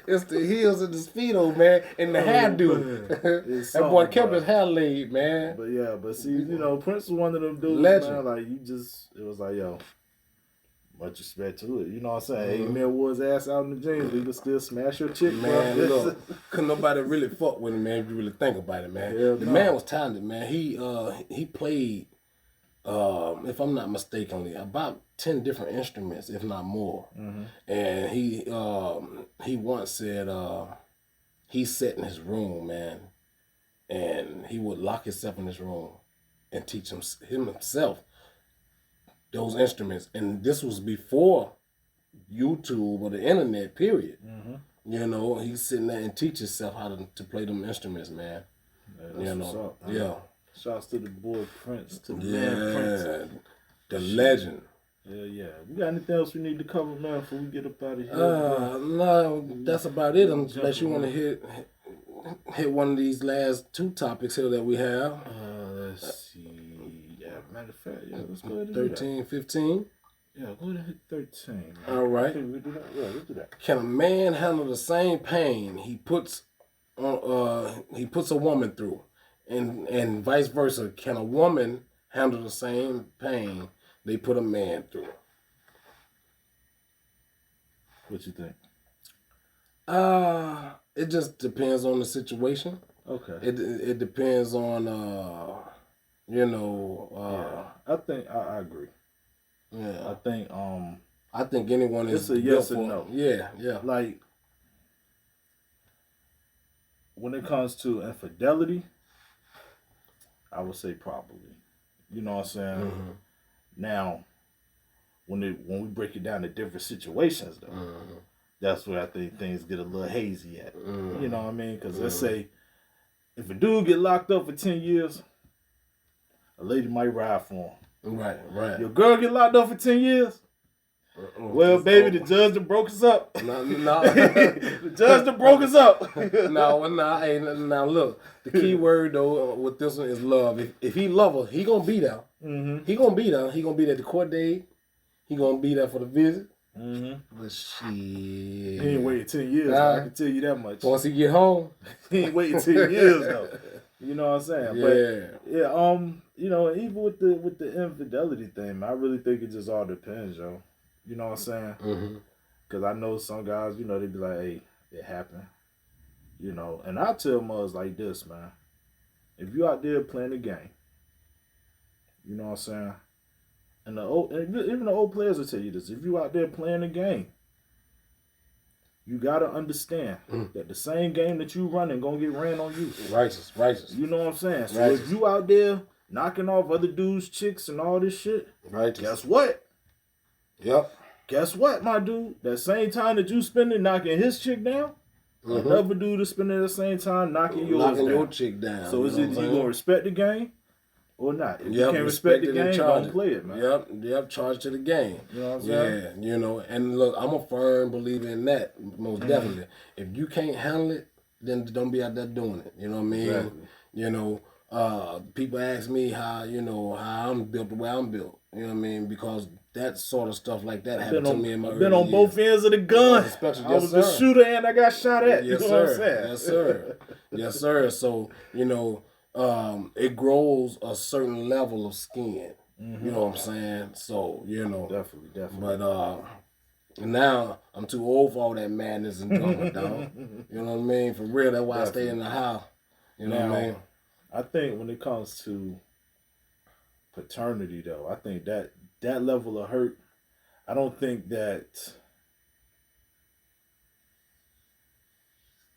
It's the heels and the Speedo, man, and the hairdo. That boy kept his hair laid, man. But see, you know, Prince was one of them dudes, man, like, it was like, yo, much respect to it. You know what I'm saying? Hey, man, wore his ass out in the jeans, but he could still smash your chick, man. Look, couldn't nobody really fuck with him, man, if you really think about it, man. The man was talented, man. He played, if I'm not mistaken, about 10 different instruments, if not more. And he once said he sat in his room, man, and he would lock himself in his room and teach himself those instruments. And this was before YouTube or the internet, period. You know, he's sitting there and teach himself how to play them instruments, man. Yeah, you know, yeah. Shouts to the boy Prince, to the man Prince. The legend. Yeah. We got anything else we need to cover, man, before we get up out of here? No, that's about it. Unless you want to hit one of these last two topics here that we have. Let's see. Yeah, matter of fact, let's go ahead and 13, 15. Yeah, go ahead and hit 13. Man. All right. Okay, we do that? Yeah, let's do that. Can a man handle the same pain he puts a woman through? And vice versa, can a woman handle the same pain they put a man through? What you think? It just depends on the situation. Okay. It depends on I think I agree. Yeah. I think anyone is it's a yes or no. Yeah. Like when it comes to infidelity, I would say probably. You know what I'm saying? Mm-hmm. Now, when we break it down to different situations, though, that's where I think things get a little hazy at. You know what I mean? Because let's say if a dude get locked up for 10 years, a lady might ride for him. Right. Your girl get locked up for 10 years. Well, baby, the judge that broke us up. No. The judge that broke us up. Now look, the key word though with this one is love. If he love her, he gonna be there. He gonna be there. He gonna be there at the court date. He gonna be there for the visit. But shit, he ain't waiting 10 years. I can tell you that much. Once he get home, he ain't waiting 10 years though. You know what I'm saying? Yeah. But even with the infidelity thing, I really think it just all depends, yo. You know what I'm saying? Because I know some guys, they be like, hey, it happened. And I tell mothers like this, man. If you out there playing the game, you know what I'm saying? And even the old players will tell you this. If you out there playing the game, you got to understand that the same game that you running going to get ran on you. Righteous. You know what I'm saying? So if you out there knocking off other dudes' chicks and all this shit, guess what? Yep. Guess what, my dude? That same time that you spending knocking his chick down, another dude is spending the same time knocking your chick down. So is it you going to respect the game or not? If you can't respect the game, don't play it, man. Yep, charge to the game. You know what I'm saying? Yeah, and look, I'm a firm believer in that, most definitely. If you can't handle it, then don't be out there doing it. You know what I mean? Exactly. People ask me how I'm built the way I'm built. You know what I mean? Because that sort of stuff like that happened to me in my early years. Been on both ends of the gun. Especially, I was the shooter and I got shot at. Yes, you know sir. What I'm saying? Yes, sir. Yes, sir. So, it grows a certain level of skin. You know what I'm saying? So, Definitely. But now I'm too old for all that madness and drama, dog. You know what I mean? For real, that's why I stay in the house. You know what I mean? I think when it comes to paternity, though, I think that level of hurt, I don't think that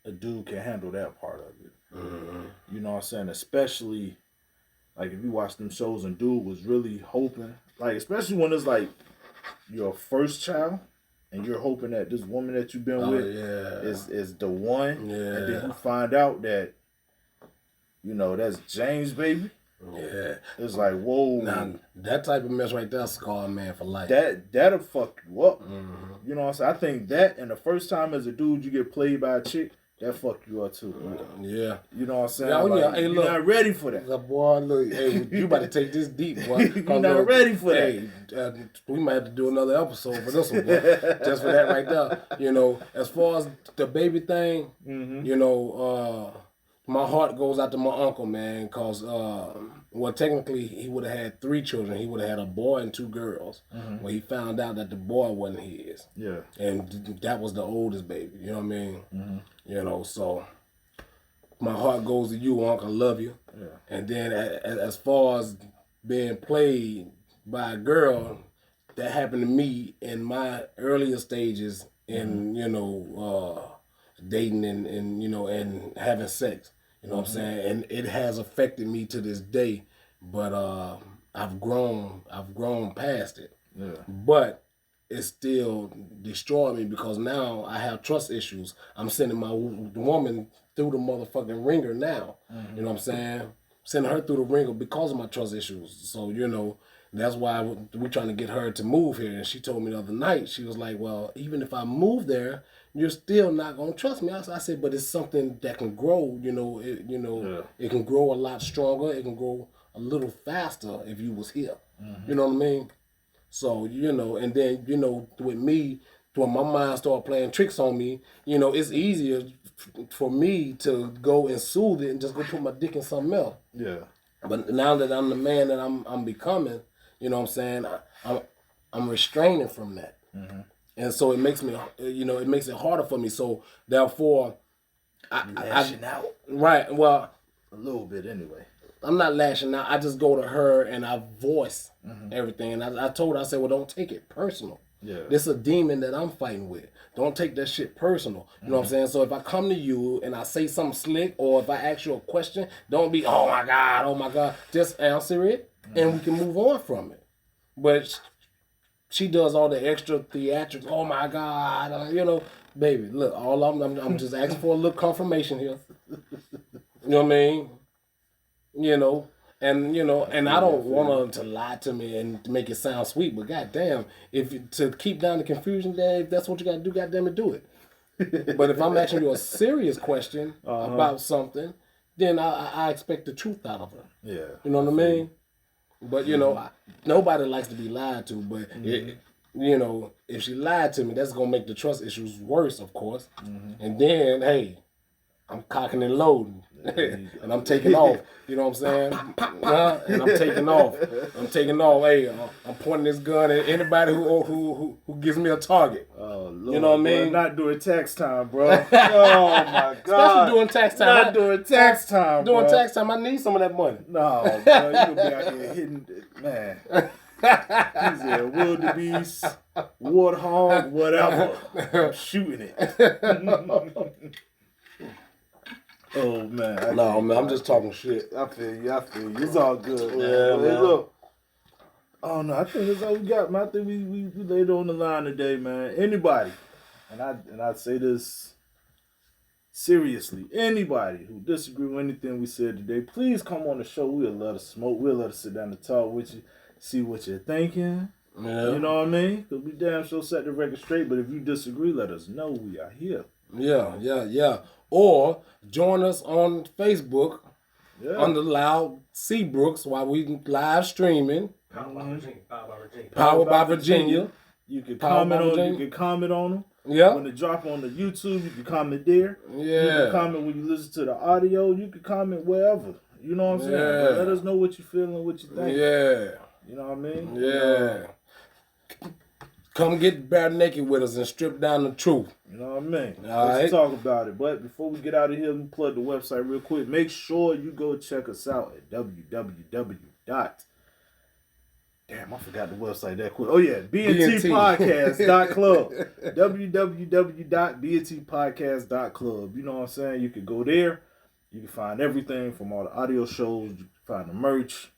a dude can handle that part of it. You know what I'm saying? Especially, like, if you watch them shows and dude was really hoping, like, especially when it's, like, your first child, and you're hoping that this woman that you've been with is the one, and then you find out that, that's James' baby. Yeah. It's like, whoa. Now, that type of mess right there scar a man for life. That'll fuck you up. You know what I'm saying? I think that, and the first time as a dude you get played by a chick, that fuck you up too. Yeah. You know what I'm saying? Hey, you're not ready for that. Boy, look, hey, you about to take this deep, boy. You're not ready for that. Hey, we might have to do another episode for this one, boy. Just for that right there. As far as the baby thing, my heart goes out to my uncle, man, because, technically he would have had 3 children. He would have had a boy and 2 girls. When he found out that the boy wasn't his. Yeah. And that was the oldest baby, you know what I mean? So my heart goes to you, Uncle, I love you. Yeah. And then as far as being played by a girl, that happened to me in my earlier stages in, dating and having sex. You know what I'm saying? And it has affected me to this day, but I've grown past it. Yeah. But it still destroyed me because now I have trust issues. I'm sending my woman through the motherfucking ringer now. You know what I'm saying? Sending her through the ringer because of my trust issues. So, that's why we're trying to get her to move here. And she told me the other night, she was like, well, even if I move there, you're still not gonna trust me. I said, but it's something that can grow. It can grow a lot stronger. It can grow a little faster if you was here. You know what I mean? So and then with me, when my mind started playing tricks on me, it's easier for me to go and soothe it and just go put my dick in something else. Yeah. But now that I'm the man that I'm becoming, you know what I'm saying? I'm restraining from that. And so it makes me, it makes it harder for me. So therefore, lashing out right. Well, a little bit anyway. I'm not lashing out. I just go to her and I voice everything. And I told her, I said, well, don't take it personal. Yeah. This is a demon that I'm fighting with. Don't take that shit personal. You know what I'm saying? So if I come to you and I say something slick, or if I ask you a question, don't be, oh my God. Just answer it and we can move on from it. But she does all the extra theatrics. Oh my God. Baby, look, all I'm just asking for a little confirmation here. You know what I mean? And I don't want her to lie to me and to make it sound sweet, but goddamn, to keep down the confusion, then if that's what you got to do, goddamn it, do it. But if I'm asking you a serious question about something, then I expect the truth out of her. Yeah. You know what I mean? But nobody likes to be lied to. But if she lied to me, that's gonna make the trust issues worse, of course. And then, hey, I'm cocking and loading. And I'm taking off. You know what I'm saying? And I'm taking off. Hey, I'm pointing this gun at anybody who gives me a target. Oh, Lord, you know what I mean? Not during tax time, bro. Oh my God. Especially during tax time. Not during tax time, bro. During tax time, I need some of that money. No, bro, you gonna be out here hitting, man. He's a wildebeest, warthog, whatever. I'm shooting it. Oh man. Man, I'm just talking shit. I feel you. It's all good, man. Yeah, man. Look, oh no, I think that's all we got, man. I think we laid it on the line today, man. Anybody, and I say this seriously, anybody who disagree with anything we said today, please come on the show. We'll love to smoke. We'll love to sit down and talk with you, see what you're thinking. Yeah. You know what I mean? Because we damn sure set the record straight. But if you disagree, let us know. We are here. Yeah. Or join us on Facebook under Loud Seabrooks while we live streaming. Powered by Virginia. You can comment on them. Yeah. When they drop on the YouTube, you can comment there. Yeah. You can comment when you listen to the audio. You can comment wherever. You know what I'm saying? Yeah. But let us know what you feeling, what you think. Yeah. You know what I mean? Yeah. Come get bare naked with us and strip down the truth. You know what I mean? Let's talk about it. But before we get out of here, let me plug the website real quick. Make sure you go check us out at www. Damn, I forgot the website that quick. Oh yeah, bntpodcast.club. www.bntpodcast.club. You know what I'm saying? You can go there. You can find everything from all the audio shows. You can find the merch.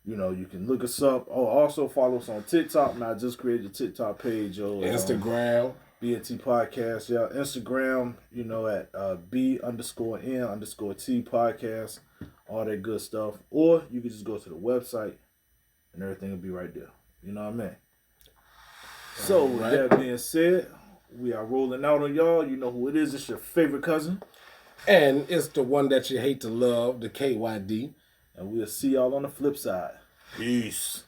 You can look us up. Oh, also follow us on TikTok. Now I just created a TikTok page. Instagram. BNT Podcast. Yeah, Instagram, at B_N_T Podcast. All that good stuff. Or you can just go to the website and everything will be right there. You know what I mean? So, with that being said, we are rolling out on y'all. You know who it is. It's your favorite cousin. And it's the one that you hate to love, the KYD. And we'll see y'all on the flip side. Peace.